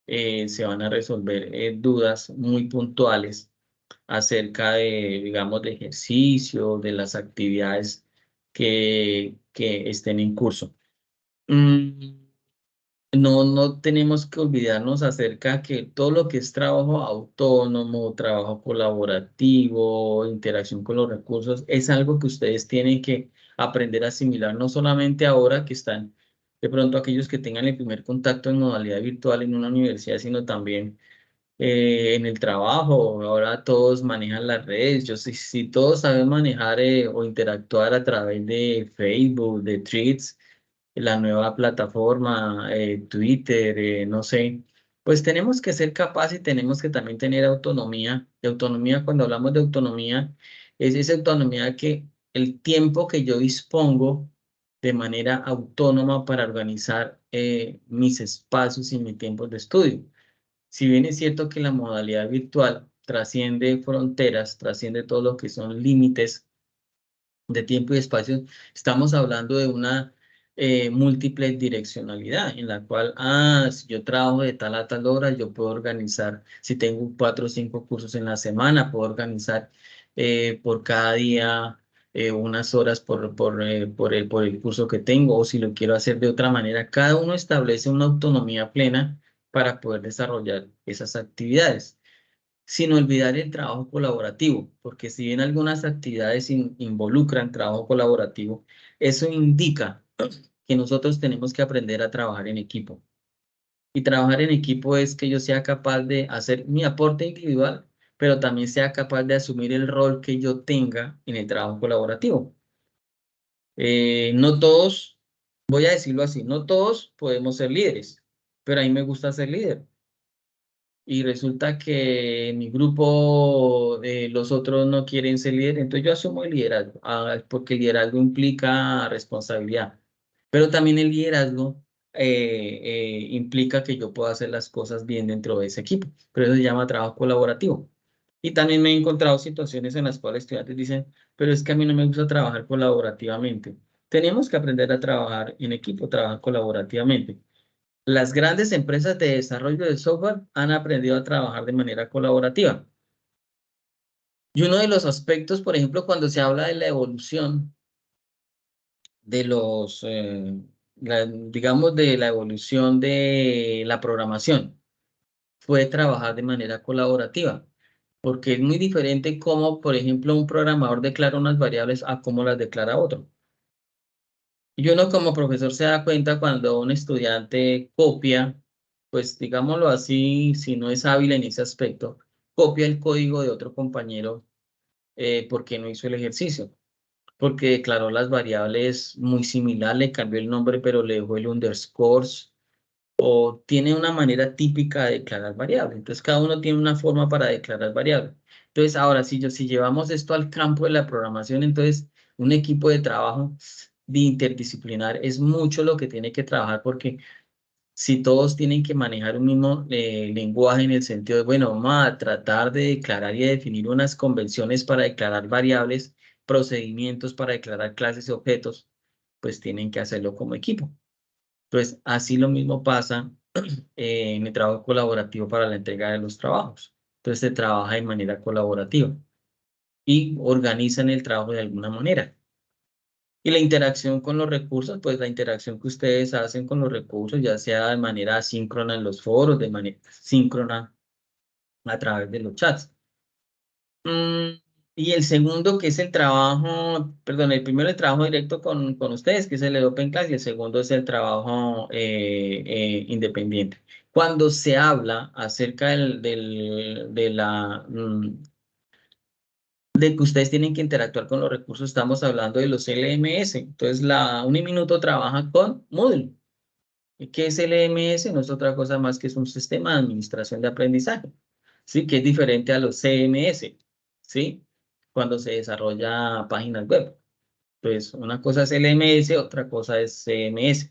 se van a resolver dudas muy puntuales acerca de, digamos, de ejercicio, de las actividades que estén en curso. No tenemos que olvidarnos acerca que todo lo que es trabajo autónomo, trabajo colaborativo, interacción con los recursos, es algo que ustedes tienen que aprender a asimilar, no solamente ahora que están, de pronto aquellos que tengan el primer contacto en modalidad virtual en una universidad, sino también en el trabajo. Ahora todos manejan las redes. Si todos saben manejar o interactuar a través de Facebook, de Threads, la nueva plataforma, Twitter, no sé, pues tenemos que ser capaces y tenemos que también tener autonomía. De autonomía, cuando hablamos de autonomía, es esa autonomía que el tiempo que yo dispongo de manera autónoma para organizar mis espacios y mis tiempos de estudio. Si bien es cierto que la modalidad virtual trasciende fronteras, trasciende todo lo que son límites de tiempo y espacio, estamos hablando de una múltiple direccionalidad en la cual, si yo trabajo de tal a tal hora, yo puedo organizar, si tengo 4 o 5 cursos en la semana, puedo organizar por cada día unas horas por el curso que tengo, o si lo quiero hacer de otra manera. Cada uno establece una autonomía plena para poder desarrollar esas actividades, sin olvidar el trabajo colaborativo, porque si bien algunas actividades involucran trabajo colaborativo, eso indica que nosotros tenemos que aprender a trabajar en equipo. Y trabajar en equipo es que yo sea capaz de hacer mi aporte individual, pero también sea capaz de asumir el rol que yo tenga en el trabajo colaborativo. No todos, voy a decirlo así, no todos podemos ser líderes, pero a mí me gusta ser líder. Y resulta que en mi grupo los otros no quieren ser líderes, entonces yo asumo el liderazgo, porque el liderazgo implica responsabilidad, pero también el liderazgo implica que yo pueda hacer las cosas bien dentro de ese equipo, pero eso se llama trabajo colaborativo. Y también me he encontrado situaciones en las cuales estudiantes dicen, pero es que a mí no me gusta trabajar colaborativamente. Tenemos que aprender a trabajar en equipo, trabajar colaborativamente. Las grandes empresas de desarrollo de software han aprendido a trabajar de manera colaborativa. Y uno de los aspectos, por ejemplo, cuando se habla de la evolución de los, digamos, de la evolución de la programación, fue trabajar de manera colaborativa, porque es muy diferente cómo, por ejemplo, un programador declara unas variables a cómo las declara otro. Y uno como profesor se da cuenta cuando un estudiante copia, pues digámoslo así, si no es hábil en ese aspecto, copia el código de otro compañero porque no hizo el ejercicio, porque declaró las variables muy similar, le cambió el nombre pero le dejó el underscores, o tiene una manera típica de declarar variables. Entonces cada uno tiene una forma para declarar variables. Entonces ahora si llevamos esto al campo de la programación, entonces un equipo de trabajo de interdisciplinar es mucho lo que tiene que trabajar, porque si todos tienen que manejar un mismo lenguaje en el sentido de, bueno, vamos a tratar de declarar y de definir unas convenciones para declarar variables, procedimientos para declarar clases y objetos, pues tienen que hacerlo como equipo. Entonces, así lo mismo pasa en el trabajo colaborativo para la entrega de los trabajos. Entonces, se trabaja de manera colaborativa y organizan el trabajo de alguna manera. Y la interacción con los recursos, pues la interacción que ustedes hacen con los recursos, ya sea de manera asíncrona en los foros, de manera síncrona a través de los chats. Y el segundo, que es el trabajo, perdón, el primero el trabajo directo con ustedes, que es el de Open Class, y el segundo es el trabajo independiente. Cuando se habla acerca de de que ustedes tienen que interactuar con los recursos, estamos hablando de los LMS. Entonces, la Uniminuto trabaja con Moodle. ¿Y qué es LMS? No es otra cosa más que es un sistema de administración de aprendizaje, ¿sí? Que es diferente a los CMS, ¿sí? Cuando se desarrolla páginas web. Pues una cosa es LMS, otra cosa es CMS.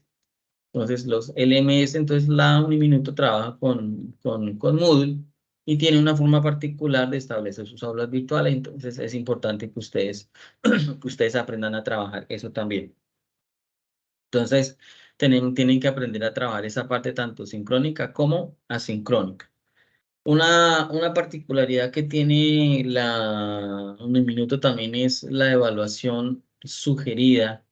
Entonces, los LMS, entonces la Uniminuto trabaja con Moodle y tiene una forma particular de establecer sus aulas virtuales. Entonces, es importante que ustedes, que ustedes aprendan a trabajar eso también. Entonces, tienen que aprender a trabajar esa parte tanto sincrónica como asincrónica. Una particularidad que tiene la Uniminuto también es la evaluación sugerida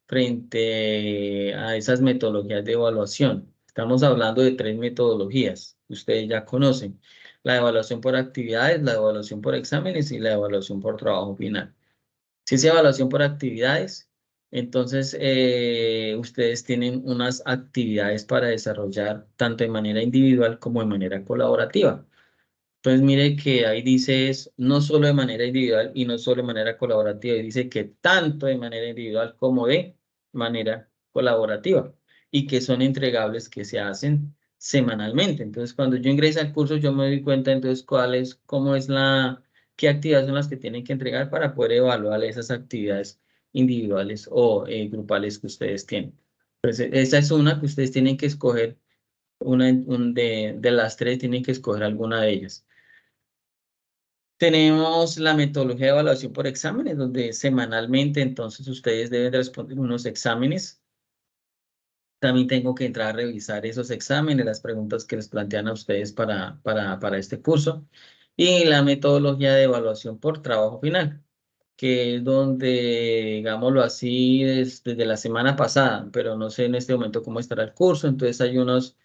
frente a esas metodologías de evaluación. Estamos hablando de 3 metodologías que ustedes ya conocen: la evaluación por actividades, la evaluación por exámenes y la evaluación por trabajo final. Si es evaluación por actividades, entonces ustedes tienen unas actividades para desarrollar tanto de manera individual como de manera colaborativa. Entonces mire que ahí dice es no solo de manera individual y no solo de manera colaborativa, y dice que tanto de manera individual como de manera colaborativa y que son entregables que se hacen semanalmente. Entonces cuando yo ingreso al curso yo me doy cuenta entonces qué actividades son las que tienen que entregar para poder evaluar esas actividades individuales o grupales que ustedes tienen. Entonces esa es una que ustedes tienen que escoger, de las 3 tienen que escoger alguna de ellas. Tenemos la metodología de evaluación por exámenes, donde semanalmente entonces ustedes deben de responder unos exámenes. También tengo que entrar a revisar esos exámenes, las preguntas que les plantean a ustedes para este curso. Y la metodología de evaluación por trabajo final, que es donde, digámoslo así, desde la semana pasada, pero no sé en este momento cómo estará el curso. Entonces hay unos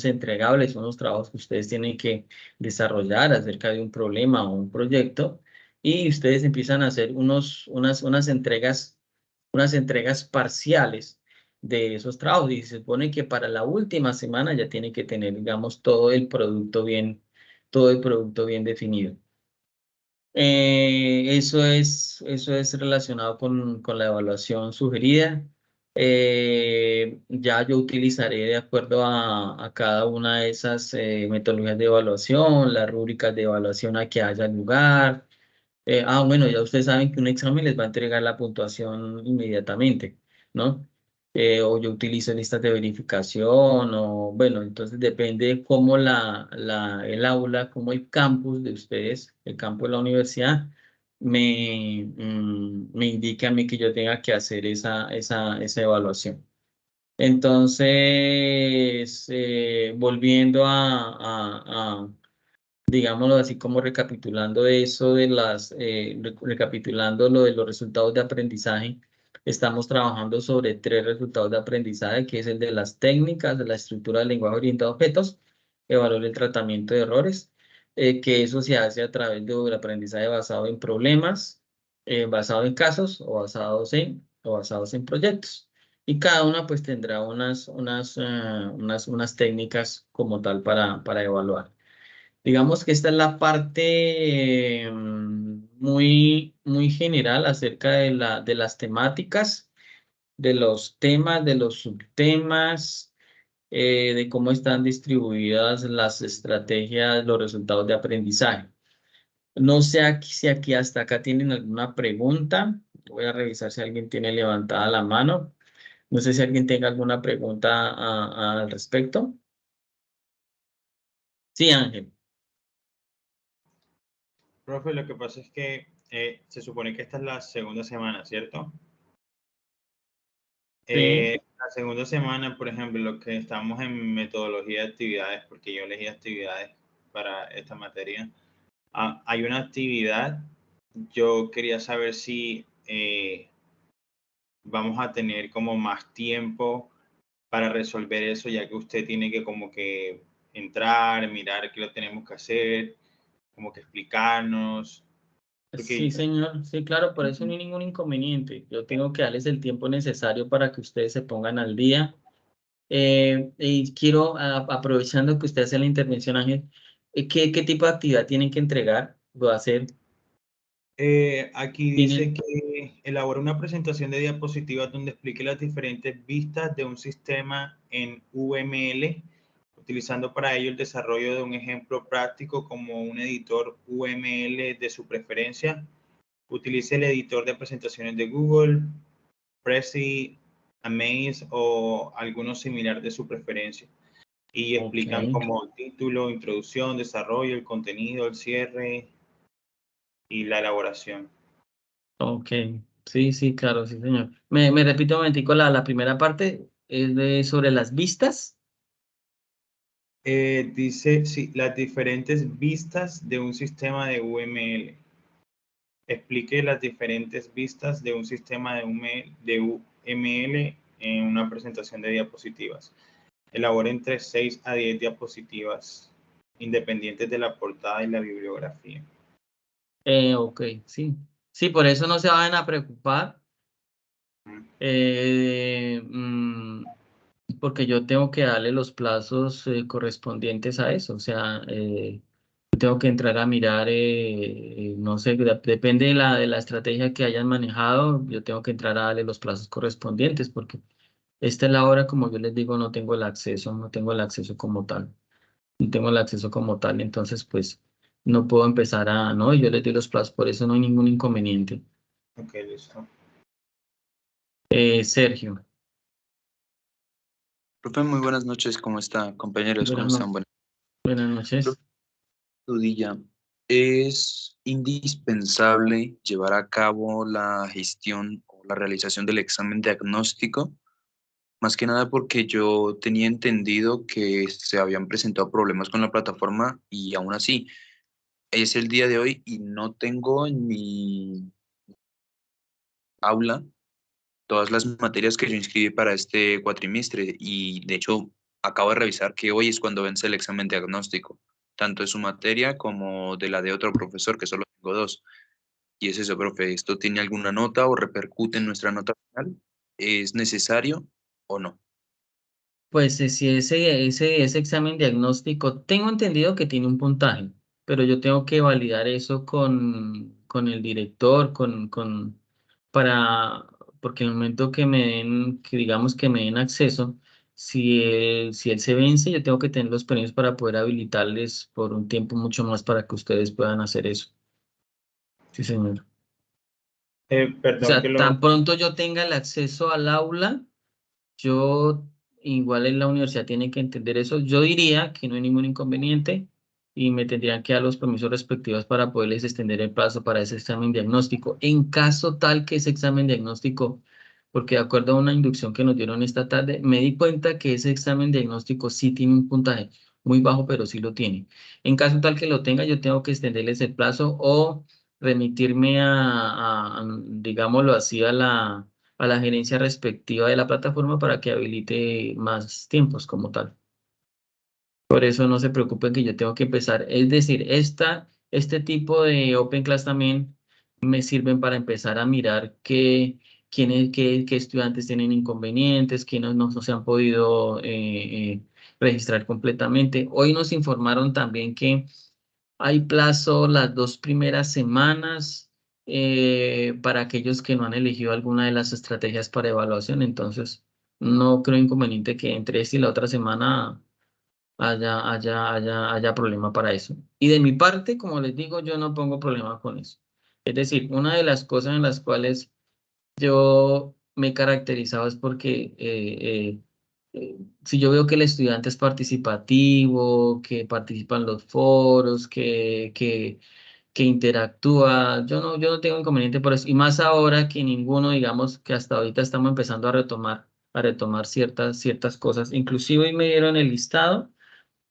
entregables, unos trabajos que ustedes tienen que desarrollar acerca de un problema o un proyecto, y ustedes empiezan a hacer unas entregas parciales de esos trabajos, y se supone que para la última semana ya tienen que tener, digamos, todo el producto bien definido. Eso es relacionado con la evaluación sugerida. Ya yo utilizaré de acuerdo a cada una de esas metodologías de evaluación, las rúbricas de evaluación a que haya lugar. Bueno, ya ustedes saben que un examen les va a entregar la puntuación inmediatamente, ¿no? O yo utilizo listas de verificación, o bueno, entonces depende de cómo el aula, como el campus de ustedes, el campus de la universidad, me indique a mí que yo tenga que hacer esa evaluación. Entonces, volviendo digámoslo así, como recapitulando eso recapitulando lo de los resultados de aprendizaje, estamos trabajando sobre 3 resultados de aprendizaje, que es el de las técnicas, de la estructura del lenguaje orientado a objetos, evaluar el tratamiento de errores, que eso se hace a través del aprendizaje basado en problemas, basado en casos o basados en proyectos. Y cada una pues tendrá unas técnicas como tal para evaluar. Digamos que esta es la parte muy general acerca de las temáticas, de los temas, de los subtemas, de cómo están distribuidas las estrategias, los resultados de aprendizaje. No sé si aquí hasta acá tienen alguna pregunta. Voy a revisar si alguien tiene levantada la mano. No sé si alguien tenga alguna pregunta al respecto. Sí, Ángel. Profe, lo que pasa es que se supone que esta es la segunda semana, ¿cierto? Sí. La segunda semana, por ejemplo, lo que estamos en metodología de actividades, porque yo elegí actividades para esta materia, hay una actividad, yo quería saber si vamos a tener como más tiempo para resolver eso, ya que usted tiene que como que entrar, mirar qué lo tenemos que hacer, como que explicarnos. Sí, señor. Sí, claro, por eso no hay ningún inconveniente. Yo tengo que darles el tiempo necesario para que ustedes se pongan al día. Y quiero, aprovechando que usted hace la intervención, Ángel, ¿qué tipo de actividad tienen que entregar o hacer? Aquí dice que elabora una presentación de diapositivas donde explique las diferentes vistas de un sistema en UML, utilizando para ello el desarrollo de un ejemplo práctico como un editor UML de su preferencia. Utilice el editor de presentaciones de Google, Prezi, Amaze o alguno similar de su preferencia. Y explican como título, introducción, desarrollo, el contenido, el cierre y la elaboración. Ok, sí, sí, claro, sí, señor. Me repito un momentico, la primera parte es sobre las vistas. Dice, sí, las diferentes vistas de un sistema de UML. Explique las diferentes vistas de un sistema de UML en una presentación de diapositivas. Elabore entre 6 a 10 diapositivas independientes de la portada y la bibliografía. Ok, sí. Sí, por eso no se vayan a preocupar. Porque yo tengo que darle los plazos correspondientes a eso. O sea, tengo que entrar a mirar, no sé, depende de la estrategia que hayan manejado, yo tengo que entrar a darle los plazos correspondientes, porque esta es la hora, como yo les digo, no tengo el acceso, no tengo el acceso como tal. No tengo el acceso como tal, entonces pues no puedo empezar no, yo les doy los plazos, por eso no hay ningún inconveniente. Ok, listo. Sergio. Profe, muy buenas noches, ¿cómo está? Compañeros, ¿cómo están? Buenas noches. Dudilla, ¿es indispensable llevar a cabo la gestión o la realización del examen diagnóstico? Más que nada porque yo tenía entendido que se habían presentado problemas con la plataforma y aún así es el día de hoy y no tengo en mi aula todas las materias que yo inscribí para este cuatrimestre y de hecho acabo de revisar que hoy es cuando vence el examen diagnóstico, tanto de su materia como de la de otro profesor, que solo tengo dos. Y es eso, profe, ¿esto tiene alguna nota o repercute en nuestra nota final? ¿Es necesario o no? Pues si ese examen diagnóstico, tengo entendido que tiene un puntaje, pero yo tengo que validar eso con el director, para, porque en el momento que me den, que digamos que me den acceso, si él se vence, yo tengo que tener los permisos para poder habilitarles por un tiempo mucho más para que ustedes puedan hacer eso. Sí, señor. O Perdón sea, que lo... tan pronto yo tenga el acceso al aula, yo, igual en la universidad tienen que entender eso. Yo diría que no hay ningún inconveniente y me tendrían que dar los permisos respectivos para poderles extender el plazo para ese examen diagnóstico. En caso tal que ese examen diagnóstico, porque de acuerdo a una inducción que nos dieron esta tarde, me di cuenta que ese examen diagnóstico sí tiene un puntaje muy bajo, pero sí lo tiene. En caso tal que lo tenga, yo tengo que extenderles el plazo o remitirme digámoslo así, a la gerencia respectiva de la plataforma para que habilite más tiempos como tal. Por eso no se preocupen que yo tengo que empezar. Es decir, este tipo de Open Class también me sirven para empezar a mirar qué estudiantes tienen inconvenientes, quiénes no se han podido registrar completamente. Hoy nos informaron también que hay plazo las 2 primeras semanas para aquellos que no han elegido alguna de las estrategias para evaluación. Entonces, no creo inconveniente que entre esta y la otra semana haya problema para eso. Y de mi parte, como les digo, yo no pongo problema con eso. Es decir, una de las cosas en las cuales yo me he caracterizado es porque si yo veo que el estudiante es participativo, que participa en los foros, que interactúa, yo no tengo inconveniente por eso. Y más ahora que ninguno, digamos, que hasta ahorita estamos empezando a retomar ciertas cosas. Inclusive hoy me dieron el listado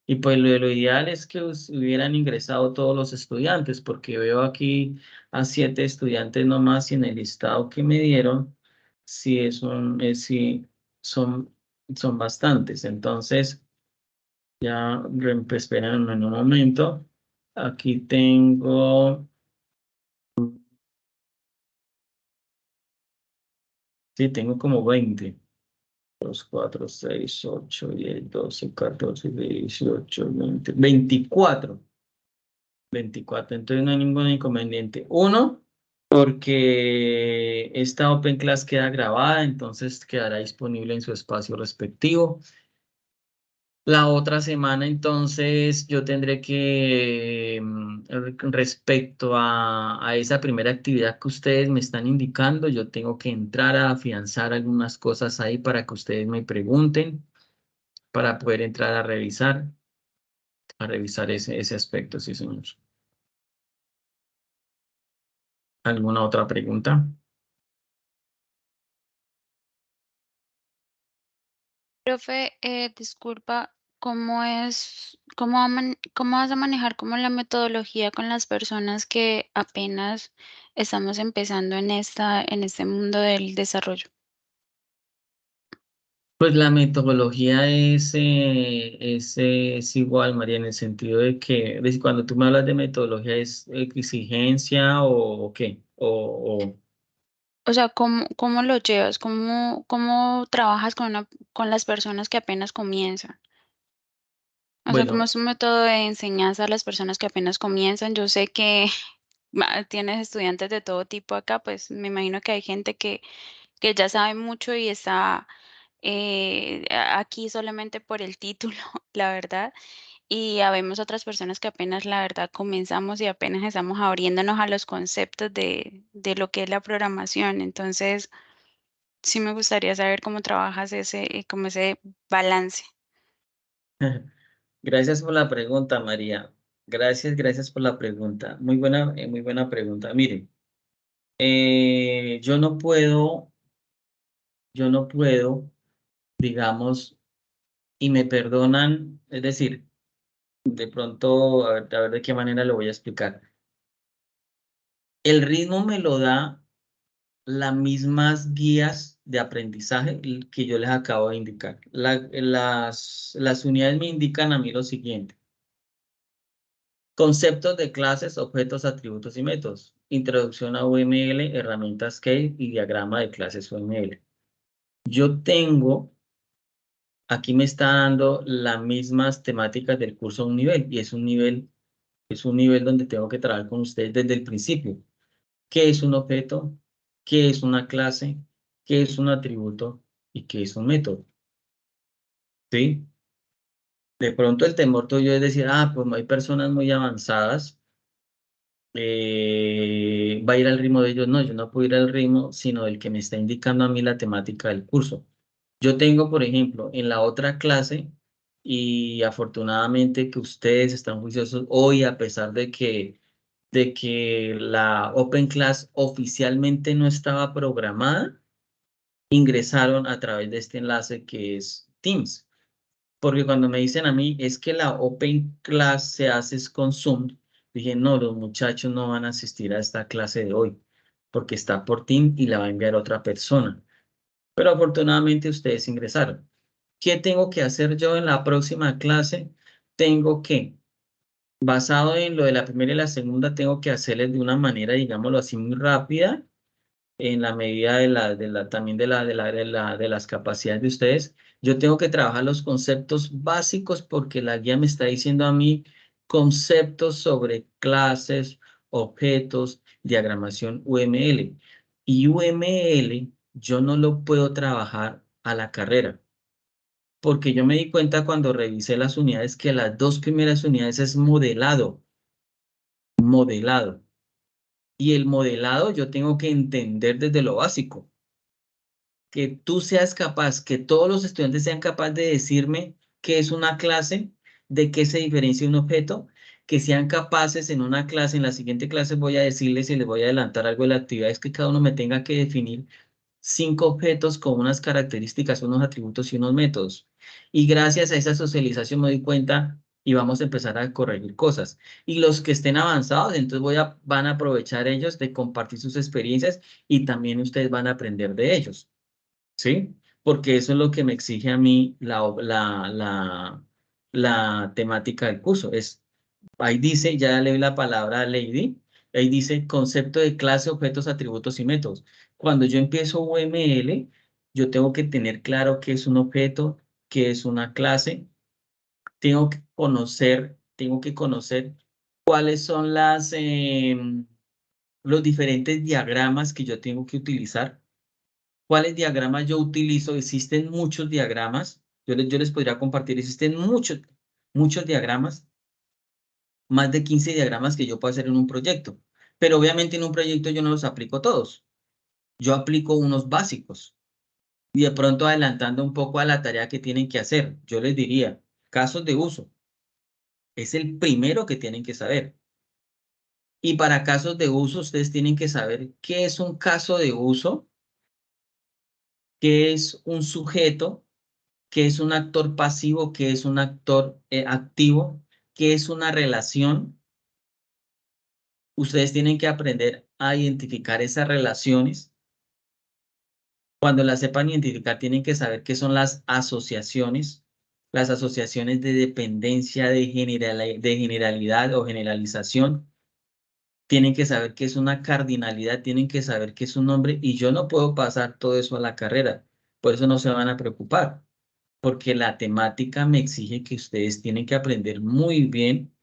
y pues lo ideal es que hubieran ingresado todos los estudiantes, porque veo aquí a 7 estudiantes nomás y en el listado que me dieron, sí son bastantes. Entonces, ya esperen en un momento. Aquí tengo, sí, tengo como 20. 2, 4, 6, 8, 10, 12, 14, 18, 20, 24. 24, entonces no hay ningún inconveniente. Uno, porque esta Open Class queda grabada, entonces quedará disponible en su espacio respectivo. La otra semana, entonces, yo tendré que, respecto a esa primera actividad que ustedes me están indicando, yo tengo que entrar a afianzar algunas cosas ahí para que ustedes me pregunten, para poder entrar a revisar ese aspecto, sí, señor. ¿Alguna otra pregunta? Profe, disculpa, cómo vas a manejar como la metodología con las personas que apenas estamos empezando en este mundo del desarrollo? Pues la metodología es igual, María, en el sentido de que cuando tú me hablas de metodología, ¿es exigencia o qué? O sea, ¿cómo lo llevas? ¿Cómo trabajas con las personas que apenas comienzan? O sea, ¿cómo Bueno, es un método de enseñanza a las personas que apenas comienzan? Yo sé que tienes estudiantes de todo tipo acá, pues me imagino que hay gente que ya sabe mucho y está aquí solamente por el título, la verdad. Y habemos otras personas que apenas, la verdad, comenzamos y apenas estamos abriéndonos a los conceptos de lo que es la programación. Entonces, sí me gustaría saber cómo trabajas como ese balance. gracias por la pregunta, María. Gracias por la pregunta. Muy buena pregunta. Miren, yo no puedo, digamos, y me perdonan, es decir, de pronto, a ver de qué manera lo voy a explicar. El ritmo me lo da las mismas guías de aprendizaje que yo les acabo de indicar. Las unidades me indican a mí lo siguiente. Conceptos de clases, objetos, atributos y métodos. Introducción a UML, herramientas Scale y diagrama de clases UML. Yo tengo, aquí me está dando las mismas temáticas del curso a un nivel y es un nivel donde tengo que trabajar con ustedes desde el principio. ¿Qué es un objeto? ¿Qué es una clase? ¿Qué es un atributo? ¿Y qué es un método? ¿Sí? De pronto el temor tuyo es decir, pues no hay personas muy avanzadas, va a ir al ritmo de ellos. No, yo no puedo ir al ritmo, sino del que me está indicando a mí la temática del curso. Yo tengo, por ejemplo, en la otra clase, y afortunadamente que ustedes están juiciosos hoy, a pesar de que la Open Class oficialmente no estaba programada, ingresaron a través de este enlace que es Teams. Porque cuando me dicen a mí, es que la Open Class se hace con Zoom, dije, no, los muchachos no van a asistir a esta clase de hoy, porque está por Teams y la va a enviar otra persona. Pero afortunadamente ustedes ingresaron. ¿Qué tengo que hacer yo en la próxima clase? Tengo que, basado en lo de la primera y la segunda, tengo que hacerles de una manera, digámoslo así, muy rápida, en la medida también de las capacidades de ustedes. Yo tengo que trabajar los conceptos básicos porque la guía me está diciendo a mí conceptos sobre clases, objetos, diagramación UML. Y UML yo no lo puedo trabajar a la carrera, porque yo me di cuenta cuando revisé las unidades que las dos primeras unidades es modelado. Y el modelado yo tengo que entender desde lo básico. Que tú seas capaz, que todos los estudiantes sean capaces de decirme qué es una clase, de qué se diferencia un objeto, que sean capaces en una clase, en la siguiente clase voy a decirles y les voy a adelantar algo de la actividad, es que cada uno me tenga que definir 5 objetos con unas características, unos atributos y unos métodos. Y gracias a esa socialización me doy cuenta y vamos a empezar a corregir cosas. Y los que estén avanzados, entonces van a aprovechar ellos de compartir sus experiencias y también ustedes van a aprender de ellos. ¿Sí? Porque eso es lo que me exige a mí la temática del curso. Ahí dice, ya leí la palabra Lady, ahí dice concepto de clase, objetos, atributos y métodos. Cuando yo empiezo UML, yo tengo que tener claro qué es un objeto, qué es una clase, tengo que conocer cuáles son los diferentes diagramas que yo tengo que utilizar. ¿Cuáles diagramas yo utilizo? Existen muchos diagramas. Yo les podría compartir. Existen muchos diagramas. Más de 15 diagramas que yo puedo hacer en un proyecto. Pero obviamente en un proyecto yo no los aplico todos. Yo aplico unos básicos. Y de pronto adelantando un poco a la tarea que tienen que hacer, yo les diría, casos de uso. Es el primero que tienen que saber. Y para casos de uso, ustedes tienen que saber qué es un caso de uso, qué es un sujeto, qué es un actor pasivo, qué es un actor activo, qué es una relación. Ustedes tienen que aprender a identificar esas relaciones. Cuando las sepan identificar, tienen que saber qué son las asociaciones de dependencia, de generalidad o generalización. Tienen que saber qué es una cardinalidad, tienen que saber qué es un nombre, y yo no puedo pasar todo eso a la carrera. Por eso no se van a preocupar, porque la temática me exige que ustedes tienen que aprender muy bien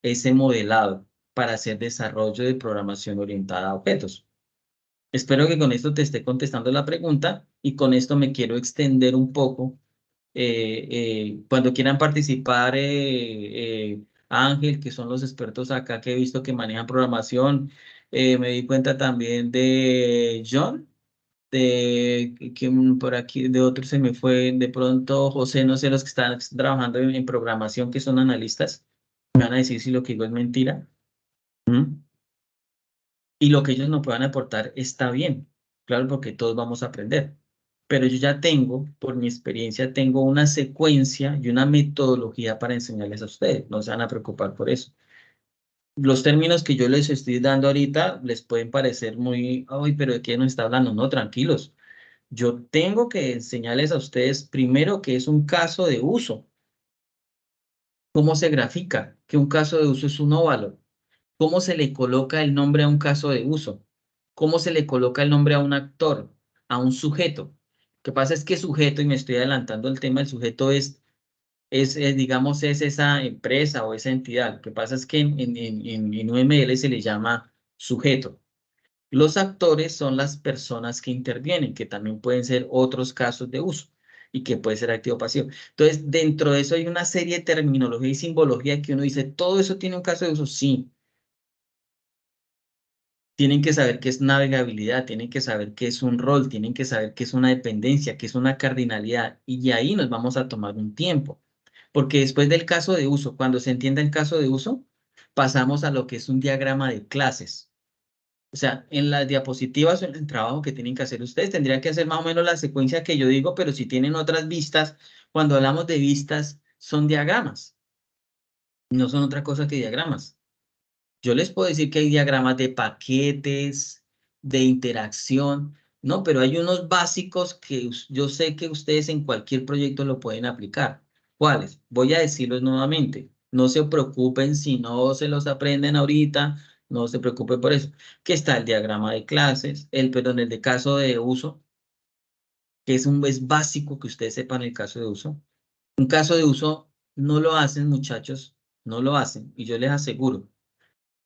ese modelado para hacer desarrollo de programación orientada a objetos. Espero que con esto te esté contestando la pregunta, y con esto me quiero extender un poco. Cuando quieran participar, Ángel, que son los expertos acá que he visto que manejan programación, me di cuenta también de John, de que por aquí de otros se me fue de pronto José, no sé, los que están trabajando en programación, que son analistas, me van a decir si lo que digo es mentira. Y lo que ellos nos puedan aportar está bien, claro, porque todos vamos a aprender. Pero yo ya tengo, por mi experiencia, tengo una secuencia y una metodología para enseñarles a ustedes. No se van a preocupar por eso. Los términos que yo les estoy dando ahorita les pueden parecer muy, ay, pero ¿de qué nos está hablando? No, tranquilos. Yo tengo que enseñarles a ustedes primero qué es un caso de uso. ¿Cómo se grafica? Que un caso de uso es un óvalo. ¿Cómo se le coloca el nombre a un caso de uso? ¿Cómo se le coloca el nombre a un actor, a un sujeto? Lo que pasa es que sujeto, y me estoy adelantando el tema, el sujeto digamos, es esa empresa o esa entidad. Lo que pasa es que en UML se le llama sujeto. Los actores son las personas que intervienen, que también pueden ser otros casos de uso y que puede ser activo o pasivo. Entonces, dentro de eso hay una serie de terminología y simbología que uno dice, ¿todo eso tiene un caso de uso? Sí. Tienen que saber qué es navegabilidad, tienen que saber qué es un rol, tienen que saber qué es una dependencia, qué es una cardinalidad, y ahí nos vamos a tomar un tiempo. Porque después del caso de uso, cuando se entienda el caso de uso, pasamos a lo que es un diagrama de clases. O sea, en las diapositivas o en el trabajo que tienen que hacer ustedes, tendrían que hacer más o menos la secuencia que yo digo, pero si tienen otras vistas, cuando hablamos de vistas, son diagramas. No son otra cosa que diagramas. Yo les puedo decir que hay diagramas de paquetes, de interacción, no, pero hay unos básicos que yo sé que ustedes en cualquier proyecto lo pueden aplicar. ¿Cuáles? Voy a decirlos nuevamente. No se preocupen si no se los aprenden ahorita, no se preocupen por eso. Que está el diagrama de clases, el de caso de uso, que es básico que ustedes sepan el caso de uso. Un caso de uso no lo hacen, muchachos, no lo hacen, y yo les aseguro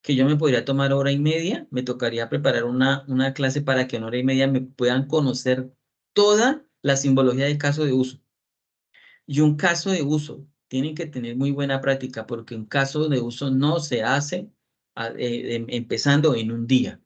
que yo me podría tomar hora y media, me tocaría preparar una clase para que en hora y media me puedan conocer toda la simbología del caso de uso. Y un caso de uso, tienen que tener muy buena práctica, porque un caso de uso no se hace empezando en un día.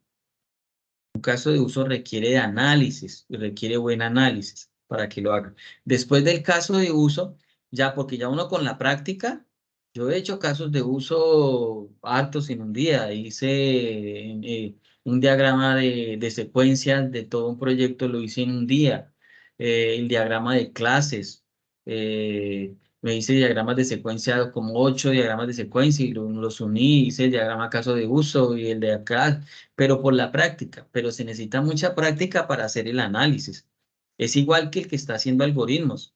Un caso de uso requiere de análisis, requiere buen análisis para que lo hagan. Después del caso de uso, ya porque ya uno con la práctica, yo he hecho casos de uso hartos en un día. Hice un diagrama de secuencias de todo un proyecto, lo hice en un día. El diagrama de clases. Me hice diagramas de secuencia, como 8 diagramas de secuencia, y los uní, hice el diagrama caso de uso y el de acá, pero por la práctica. Pero se necesita mucha práctica para hacer el análisis. Es igual que el que está haciendo algoritmos.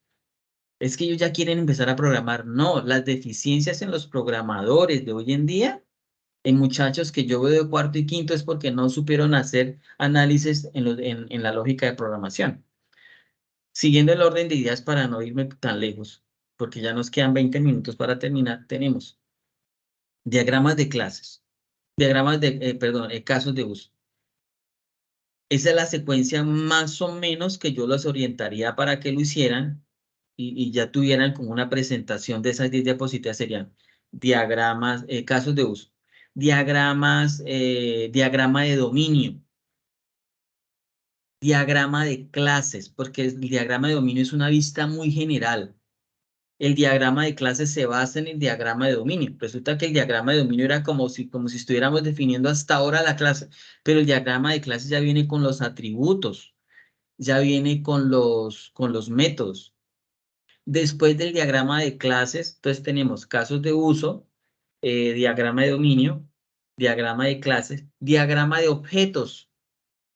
Es que ellos ya quieren empezar a programar. No, las deficiencias en los programadores de hoy en día, en muchachos que yo veo de cuarto y quinto, es porque no supieron hacer análisis en la lógica de programación. Siguiendo el orden de ideas para no irme tan lejos, porque ya nos quedan 20 minutos para terminar, tenemos diagramas de clases, casos de uso. Esa es la secuencia más o menos que yo los orientaría para que lo hicieran y ya tuvieran como una presentación de esas 10 diapositivas. Serían diagramas, casos de uso, diagramas, diagrama de dominio, diagrama de clases, porque el diagrama de dominio es una vista muy general. El diagrama de clases se basa en el diagrama de dominio. Resulta que el diagrama de dominio era como si estuviéramos definiendo hasta ahora la clase, pero el diagrama de clases ya viene con los atributos, ya viene con los métodos. Después del diagrama de clases, entonces tenemos casos de uso, diagrama de dominio, diagrama de clases, diagrama de objetos.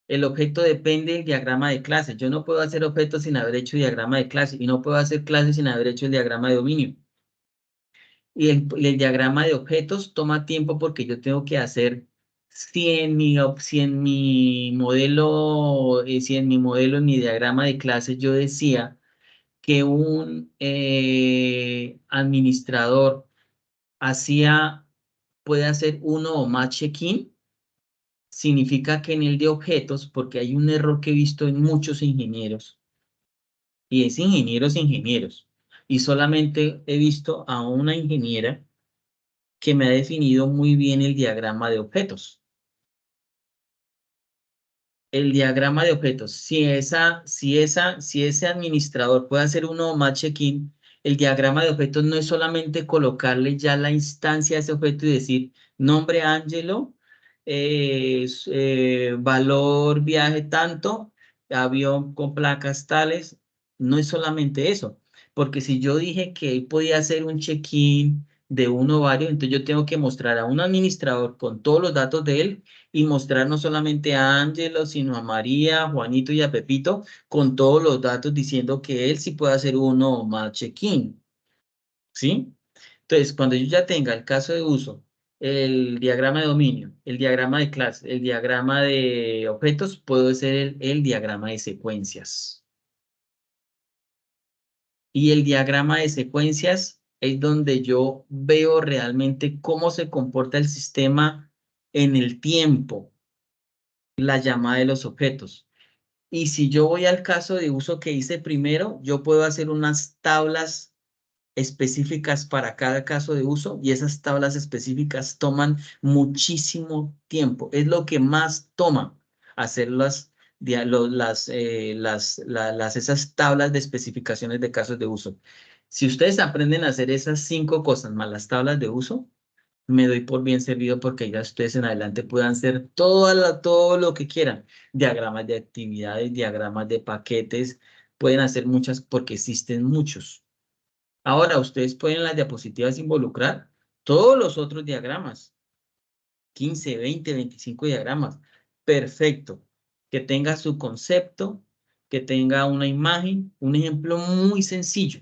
El objeto depende del diagrama de clases. Yo no puedo hacer objetos sin haber hecho diagrama de clase y no puedo hacer clases sin haber hecho el diagrama de dominio. Y el diagrama de objetos toma tiempo porque yo tengo que hacer si en mi modelo, en mi diagrama de clases yo decía que un administrador puede hacer uno o más check-in, significa que en el de objetos, porque hay un error que he visto en muchos ingenieros, y es ingenieros, y solamente he visto a una ingeniera que me ha definido muy bien el diagrama de objetos. El diagrama de objetos, si ese administrador puede hacer uno o más check-in, el diagrama de objetos no es solamente colocarle ya la instancia a ese objeto y decir nombre Ángelo, valor viaje tanto, avión con placas tales, no es solamente eso, porque si yo dije que él podía hacer un check-in de uno o varios, entonces yo tengo que mostrar a un administrador con todos los datos de él y mostrar no solamente a Ángelo, sino a María, a Juanito y a Pepito con todos los datos diciendo que él sí puede hacer uno o más check-in. ¿Sí? Entonces, cuando yo ya tenga el caso de uso, el diagrama de dominio, el diagrama de clase, el diagrama de objetos, puedo hacer el diagrama de secuencias. Y el diagrama de secuencias es donde yo veo realmente cómo se comporta el sistema en el tiempo, la llamada de los objetos. Y si yo voy al caso de uso que hice primero, yo puedo hacer unas tablas específicas para cada caso de uso y esas tablas específicas toman muchísimo tiempo. Es lo que más toma hacer esas tablas de especificaciones de casos de uso. Si ustedes aprenden a hacer esas 5 cosas más las tablas de uso, me doy por bien servido porque ya ustedes en adelante puedan hacer todo lo que quieran. Diagramas de actividades, diagramas de paquetes, pueden hacer muchas porque existen muchos. Ahora ustedes pueden en las diapositivas involucrar todos los otros diagramas. 15, 20, 25 diagramas. Perfecto. Que tenga su concepto, que tenga una imagen, un ejemplo muy sencillo.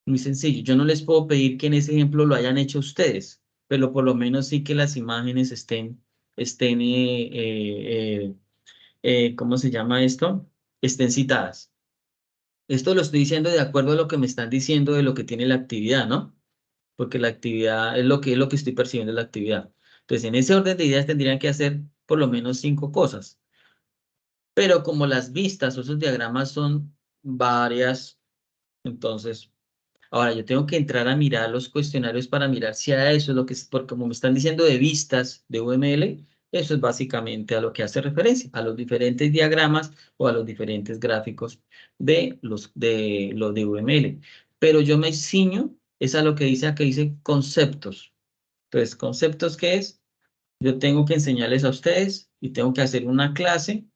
Muy sencillo. Yo no les puedo pedir que en ese ejemplo lo hayan hecho ustedes, pero por lo menos sí que las imágenes estén ¿cómo se llama esto? Estén citadas. Esto lo estoy diciendo de acuerdo a lo que me están diciendo de lo que tiene la actividad, ¿no? Porque la actividad es lo que estoy percibiendo de la actividad. Entonces, en ese orden de ideas tendrían que hacer por lo menos 5 cosas. Pero como las vistas o esos diagramas son varias, entonces ahora yo tengo que entrar a mirar los cuestionarios para mirar si a eso es lo que es, porque como me están diciendo de vistas de UML, eso es básicamente a lo que hace referencia, a los diferentes diagramas o a los diferentes gráficos de los de UML. Pero yo me ciño, es a lo que dice acá, dice conceptos. Entonces, ¿conceptos qué es? Yo tengo que enseñarles a ustedes y tengo que hacer una clase,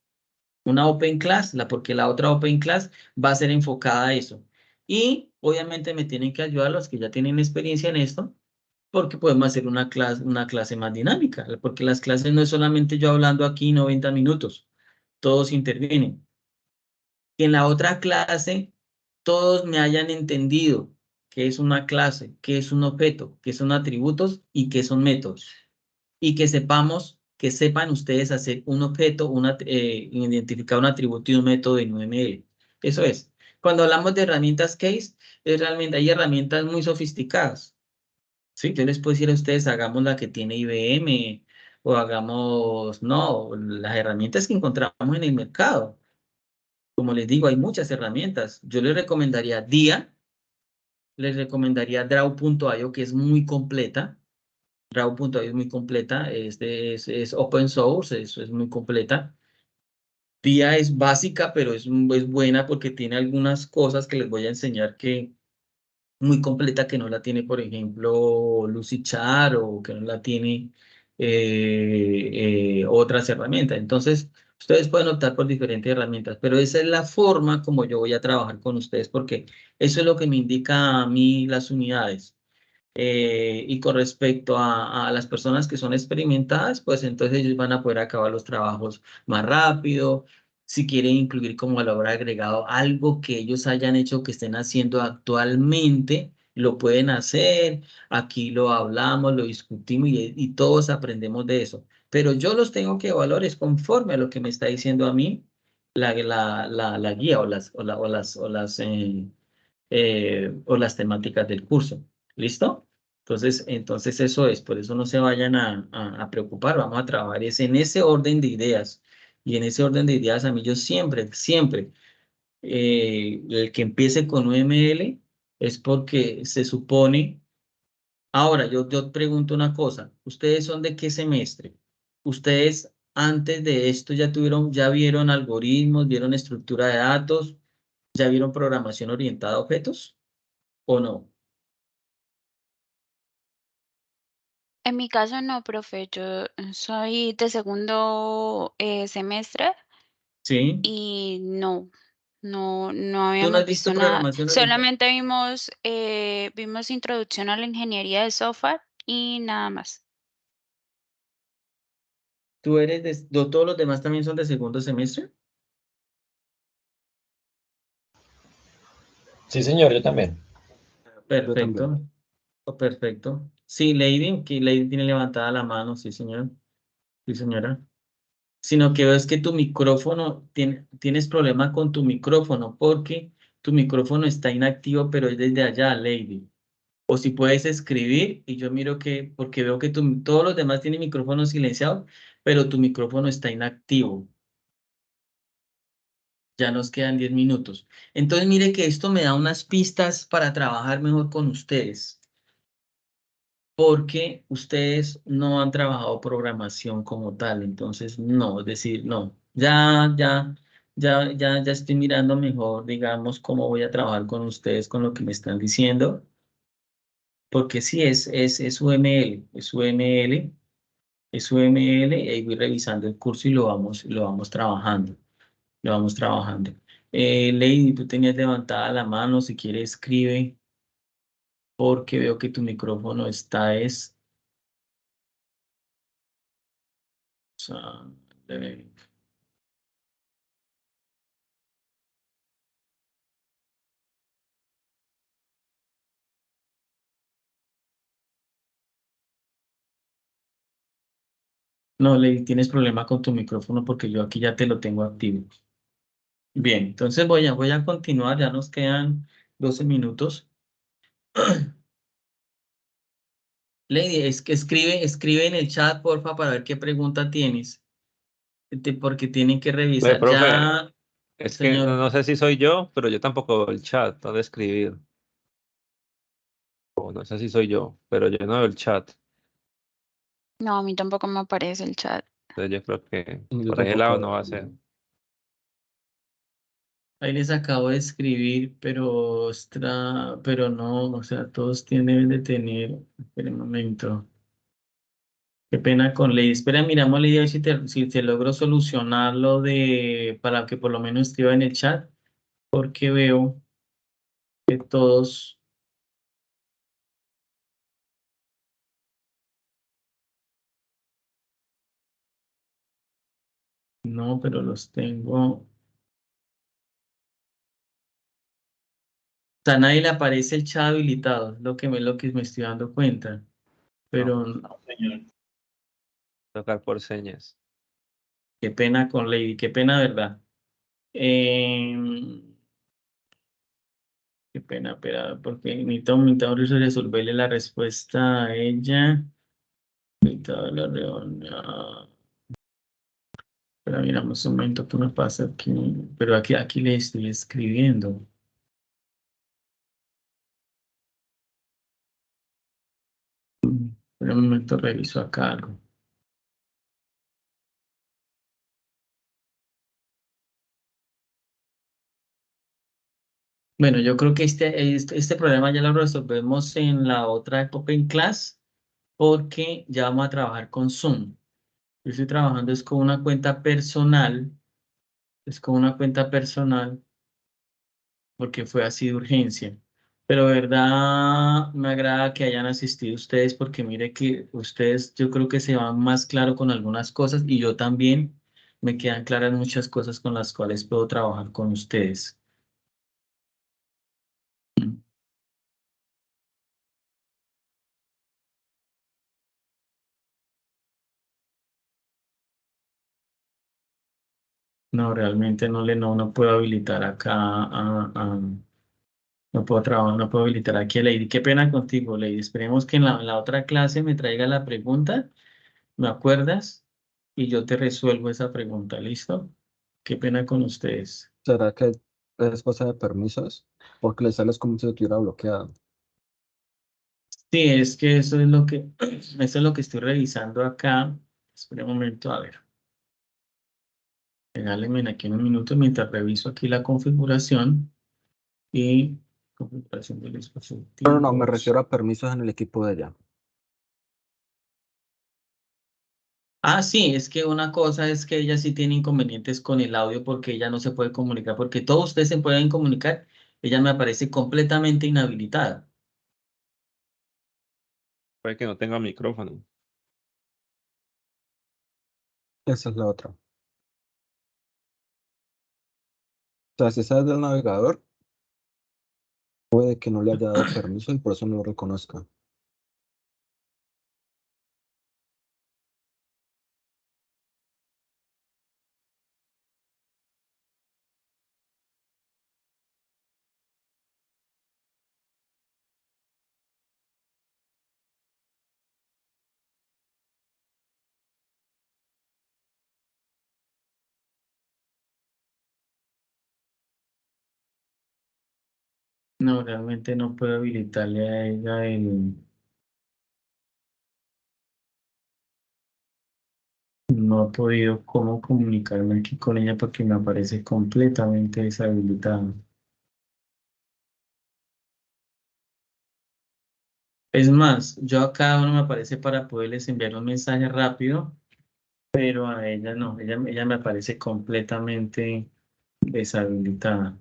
una open class, porque la otra open class va a ser enfocada a eso. Y obviamente me tienen que ayudar los que ya tienen experiencia en esto, porque podemos hacer una clase más dinámica, porque las clases no es solamente yo hablando aquí 90 minutos, todos intervienen. Que en la otra clase todos me hayan entendido qué es una clase, qué es un objeto, qué son atributos y qué son métodos. Y que sepan ustedes hacer un objeto, identificar un atributo y un método en UML. Eso es. Cuando hablamos de herramientas case, realmente hay herramientas muy sofisticadas. ¿Sí? Yo les puedo decir a ustedes, hagamos la que tiene IBM o hagamos, no, las herramientas que encontramos en el mercado. Como les digo, hay muchas herramientas. Yo les recomendaría DIA, les recomendaría Draw.io, que es muy completa. Draw.io es muy completa, es open source, es muy completa. DIA es básica, pero es buena porque tiene algunas cosas que les voy a enseñar que muy completa que no la tiene, por ejemplo, Lucidchart o que no la tiene otras herramientas. Entonces, ustedes pueden optar por diferentes herramientas, pero esa es la forma como yo voy a trabajar con ustedes porque eso es lo que me indica a mí las unidades. Y con respecto a las personas que son experimentadas, pues entonces ellos van a poder acabar los trabajos más rápido. Si quieren incluir como valor agregado algo que ellos hayan hecho, que estén haciendo actualmente, lo pueden hacer. Aquí lo hablamos, lo discutimos y todos aprendemos de eso. Pero yo los tengo que evaluar es conforme a lo que me está diciendo a mí la guía o las temáticas del curso. ¿Listo? Entonces eso es, por eso no se vayan a preocupar, vamos a trabajar es en ese orden de ideas. Y en ese orden de ideas a mí yo siempre, el que empiece con UML es porque se supone, ahora yo pregunto una cosa, ¿ustedes son de qué semestre? ¿Ustedes antes de esto ya vieron algoritmos, vieron estructura de datos, ya vieron programación orientada a objetos o no? En mi caso no, profe, yo soy de segundo semestre ¿Sí? y no ¿Tú no has habíamos visto visto nada. programación orientada? Solamente vimos introducción a la ingeniería de software y nada más. ¿Tú eres todos los demás también son de segundo semestre? Sí, señor, yo también. Yo también. Perfecto, perfecto. Sí, Lady, que Lady tiene levantada la mano, sí, señor. Sí, señora. Sino que ves que tu micrófono, tienes problema con tu micrófono porque tu micrófono está inactivo, pero es desde allá, Lady. O si puedes escribir y yo miro porque veo que todos los demás tienen micrófono silenciado, pero tu micrófono está inactivo. Ya nos quedan 10 minutos. Entonces, mire que esto me da unas pistas para trabajar mejor con ustedes, porque ustedes no han trabajado programación como tal. Entonces, no, es decir, no. Ya estoy mirando mejor, digamos, cómo voy a trabajar con ustedes con lo que me están diciendo, porque sí, es UML, es UML, es UML, y ahí voy revisando el curso y lo vamos trabajando. Lo vamos trabajando. Lady, tú tenías levantada la mano, si quieres escribe, porque veo que tu micrófono ah, eh, no, Lady, tienes problema con tu micrófono porque yo aquí ya te lo tengo activo. Bien, entonces voy a continuar, ya nos quedan 12 minutos. Lady, es que escribe en el chat, porfa, para ver qué pregunta tienes, porque tienen que revisar. Profe, Ya, es que señor. no sé si soy yo, pero yo tampoco veo el chat, donde escribir. O no sé si soy yo, pero yo no veo el chat. No, a mí tampoco me aparece el chat. Entonces yo creo que Yo por ese lado tampoco no va a veo. ser. Ahí les acabo de escribir, pero no, o sea, todos tienen de tener. Espera un momento. Qué pena con Lady. Espera, miramos, Lady, a ver si te logro solucionar para que por lo menos escriba en el chat, porque veo que todos. No, pero los tengo. O sea, a nadie le aparece el chat habilitado, es lo que me estoy dando cuenta. No, Pero No, señor. tocar por señas. qué pena con Lady, qué pena, ¿verdad? Em, Qué pena, espera, porque necesito resolverle la respuesta a ella. Ahorita de la reunión. Pero miramos un momento qué me pasa aquí. Pero aquí le estoy escribiendo. Por un momento reviso acá algo. Bueno, yo creo que este problema ya lo resolvemos en la otra Open Class porque ya vamos a trabajar con Zoom. Yo estoy trabajando es con una cuenta personal. Es con una cuenta personal porque fue así de urgencia. Pero de verdad me agrada que hayan asistido ustedes porque mire que ustedes yo creo que se van más claro con algunas cosas y yo también me quedan claras muchas cosas con las cuales puedo trabajar con ustedes. No, realmente no puedo habilitar acá no puedo trabajar, no puedo habilitar aquí a Lady. Qué pena contigo, Lady. Esperemos que en la otra clase me traiga la pregunta. ¿Me acuerdas? Y yo te resuelvo esa pregunta, ¿listo? Qué pena con ustedes. ¿Será que es cosa de permisos? Porque le sales como si lo tuviera bloqueado. Sí, es que eso es lo que, eso es lo que estoy revisando acá. Espera un momento, a ver. Regálenme aquí unos minutos mientras reviso aquí la configuración y configuración del dispositivo. No, me refiero a permisos en el equipo de ella. Ah, sí, es que una cosa es que ella sí tiene inconvenientes con el audio porque ella no se puede comunicar, porque todos ustedes se pueden comunicar, ella me aparece completamente inhabilitada. Puede que no tenga micrófono. Esa es la otra. O sea, si sales del navegador, puede que no le haya dado permiso y por eso no lo reconozca. No, realmente no puedo habilitarle a ella no he podido cómo comunicarme aquí con ella porque me aparece completamente deshabilitada. Es más, yo a cada uno me aparece para poderles enviar un mensaje rápido, pero a ella no, ella me aparece completamente deshabilitada.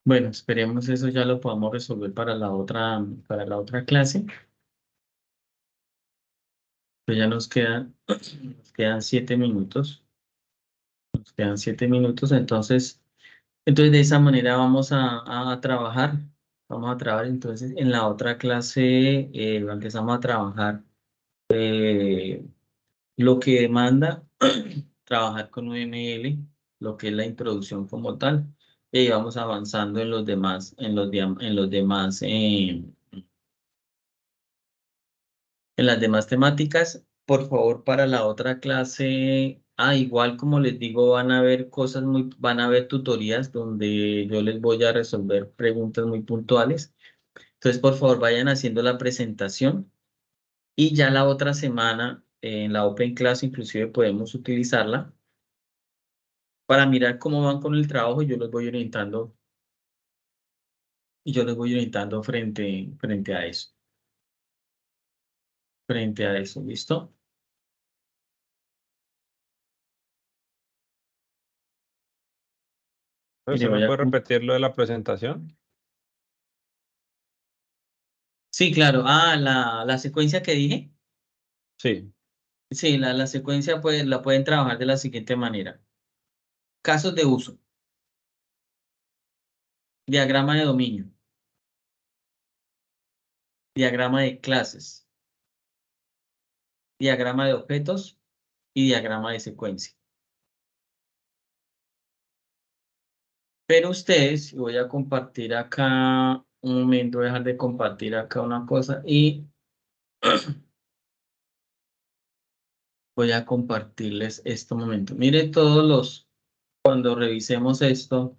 Bueno, esperemos eso ya lo podamos resolver para la otra clase. Pues ya nos quedan 7 minutos. Nos quedan 7 minutos, entonces de esa manera vamos a trabajar. Vamos a trabajar entonces en la otra clase, empezamos a trabajar lo que demanda trabajar con UML, lo que es la introducción como tal, y vamos avanzando en los demás, en las demás temáticas. Por favor, para la otra clase, igual como les digo, van a haber tutorías donde yo les voy a resolver preguntas muy puntuales. Entonces, por favor, vayan haciendo la presentación y ya la otra semana en la Open Class inclusive podemos utilizarla para mirar cómo van con el trabajo y yo les voy orientando frente a eso. Frente a eso, ¿listo? Mire, ¿Usted me puede repetir lo de la presentación? Sí, claro. La secuencia que dije. Sí. Sí, la secuencia la pueden trabajar de la siguiente manera. Casos de uso. Diagrama de dominio. Diagrama de clases. Diagrama de objetos y diagrama de secuencia. Pero ustedes, voy a compartir acá un momento, dejar de compartir acá una cosa y Voy a compartirles este momento. Mire cuando revisemos esto,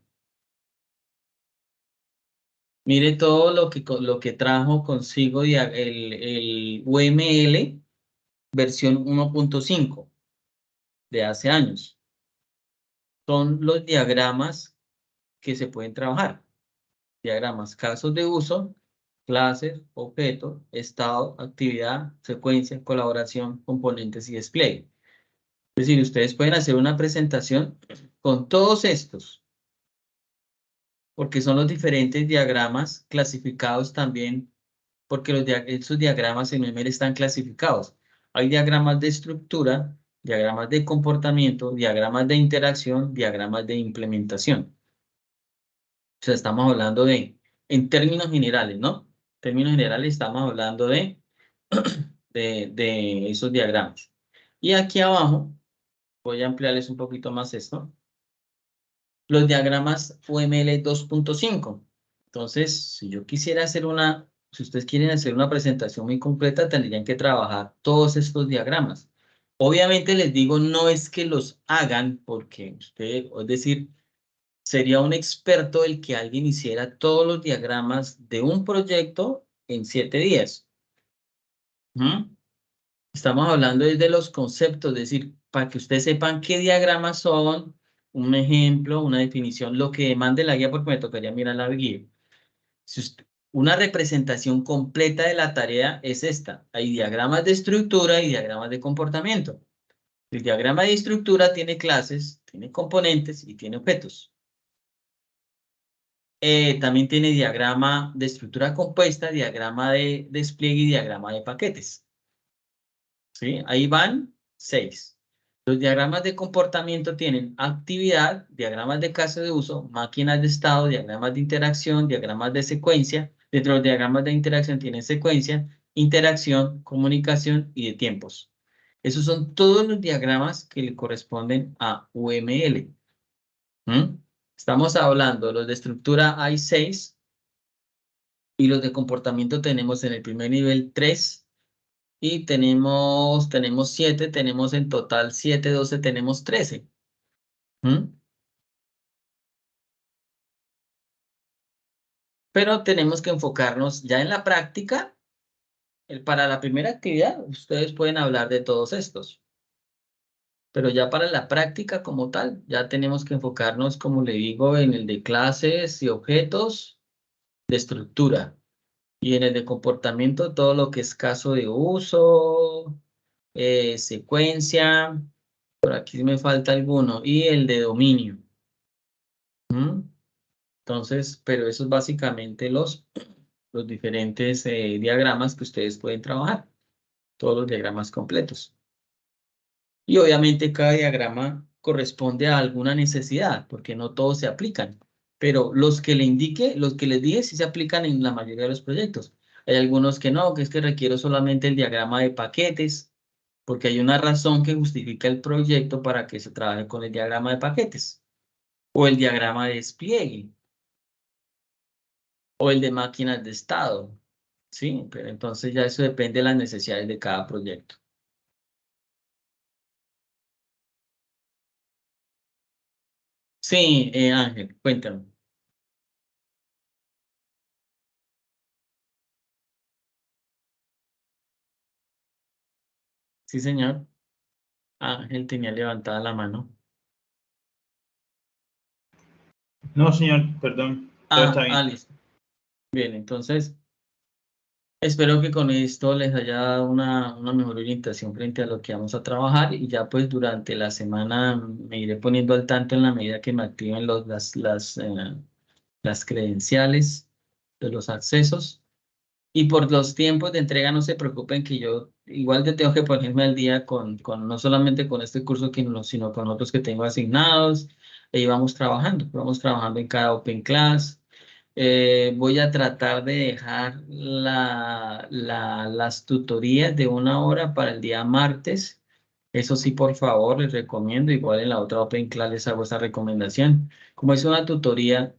mire todo lo que trajo consigo el UML versión 1.5 de hace años. Son los diagramas que se pueden trabajar. Diagramas, casos de uso, clases, objeto, estado, actividad, secuencia, colaboración, componentes y despliegue. Es decir, ustedes pueden hacer una presentación con todos estos, porque son los diferentes diagramas clasificados también, porque esos diagramas en UML están clasificados. Hay diagramas de estructura, diagramas de comportamiento, diagramas de interacción, diagramas de implementación. O sea, estamos hablando en términos generales, ¿no? En términos generales estamos hablando de esos diagramas. Y aquí abajo, voy a ampliarles un poquito más esto. Los diagramas UML 2.5. Entonces, si yo quisiera hacer si ustedes quieren hacer una presentación muy completa, tendrían que trabajar todos estos diagramas. Obviamente les digo, no es que los hagan porque es decir, sería un experto el que alguien hiciera todos los diagramas de un proyecto en 7 días. Estamos hablando desde los conceptos, es decir, para que ustedes sepan qué diagramas son, un ejemplo, una definición, lo que demande la guía, porque me tocaría mirar la guía. Una representación completa de la tarea es esta. Hay diagramas de estructura y diagramas de comportamiento. El diagrama de estructura tiene clases, tiene componentes y tiene objetos. También tiene diagrama de estructura compuesta, diagrama de despliegue y diagrama de paquetes. ¿Sí? Ahí van 6. Los diagramas de comportamiento tienen actividad, diagramas de caso de uso, máquinas de estado, diagramas de interacción, diagramas de secuencia. Dentro de los diagramas de interacción tienen secuencia, interacción, comunicación y de tiempos. Esos son todos los diagramas que le corresponden a UML. Estamos hablando de los de estructura hay 6 y los de comportamiento tenemos en el primer nivel 3 y tenemos 7, tenemos en total 7, 12, tenemos 13. Pero tenemos que enfocarnos ya en la práctica. Para la primera actividad, ustedes pueden hablar de todos estos. Pero ya para la práctica como tal, ya tenemos que enfocarnos, como le digo, en el de clases y objetos de estructura. Y en el de comportamiento, todo lo que es caso de uso, secuencia, por aquí me falta alguno, y el de dominio. Entonces, pero eso es básicamente los diferentes diagramas que ustedes pueden trabajar, todos los diagramas completos. Y obviamente cada diagrama corresponde a alguna necesidad, porque no todos se aplican. Pero los que les dije, sí se aplican en la mayoría de los proyectos. Hay algunos que no, que es que requiero solamente el diagrama de paquetes, porque hay una razón que justifica el proyecto para que se trabaje con el diagrama de paquetes. O el diagrama de despliegue. O el de máquinas de estado. Sí, pero entonces ya eso depende de las necesidades de cada proyecto. Sí, Ángel, cuéntame. Sí, señor. Ángel tenía levantada la mano. No, señor, perdón. Todo está bien. Listo. Bien, entonces, espero que con esto les haya dado una mejor orientación frente a lo que vamos a trabajar y ya pues durante la semana me iré poniendo al tanto en la medida que me activen las credenciales de los accesos. Y por los tiempos de entrega no se preocupen que yo igual te tengo que ponerme al día no solamente con este curso, sino con otros que tengo asignados. Ahí vamos trabajando en cada Open Class. Voy a tratar de dejar las tutorías de 1 hora para el día martes. Eso sí, por favor, les recomiendo. Igual en la otra Open Class les hago esa recomendación. Como es una tutoría,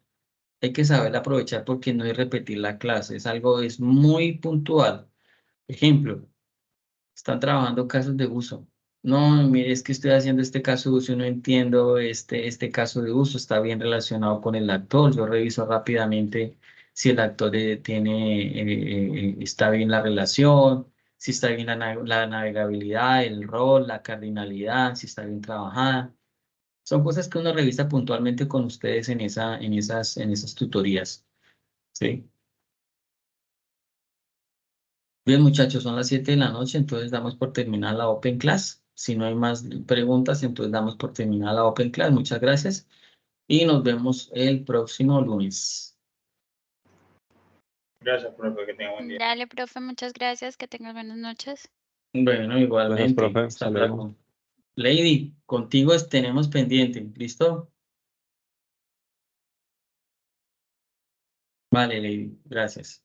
hay que saber aprovechar porque no es repetir la clase, es muy puntual. Ejemplo, Están trabajando casos de uso. No, mire, es que estoy haciendo este caso de uso y no entiendo este caso de uso. Está bien relacionado con el actor. Yo reviso rápidamente si el actor está bien la relación, si está bien la navegabilidad, el rol, la cardinalidad, si está bien trabajada. Son cosas que uno revisa puntualmente con ustedes en esas tutorías. ¿Sí? Bien, muchachos, son las 7 de la noche, entonces damos por terminada la Open Class. Si no hay más preguntas, entonces damos por terminada la Open Class. Muchas gracias y nos vemos el próximo lunes. Gracias, profe, que tenga buen día. Dale, profe, muchas gracias. Que tengas buenas noches. Bueno, Gracias, igualmente. profe. Hasta Hasta luego. luego. Lady, contigo tenemos pendiente. ¿Listo? Vale, Lady. Gracias.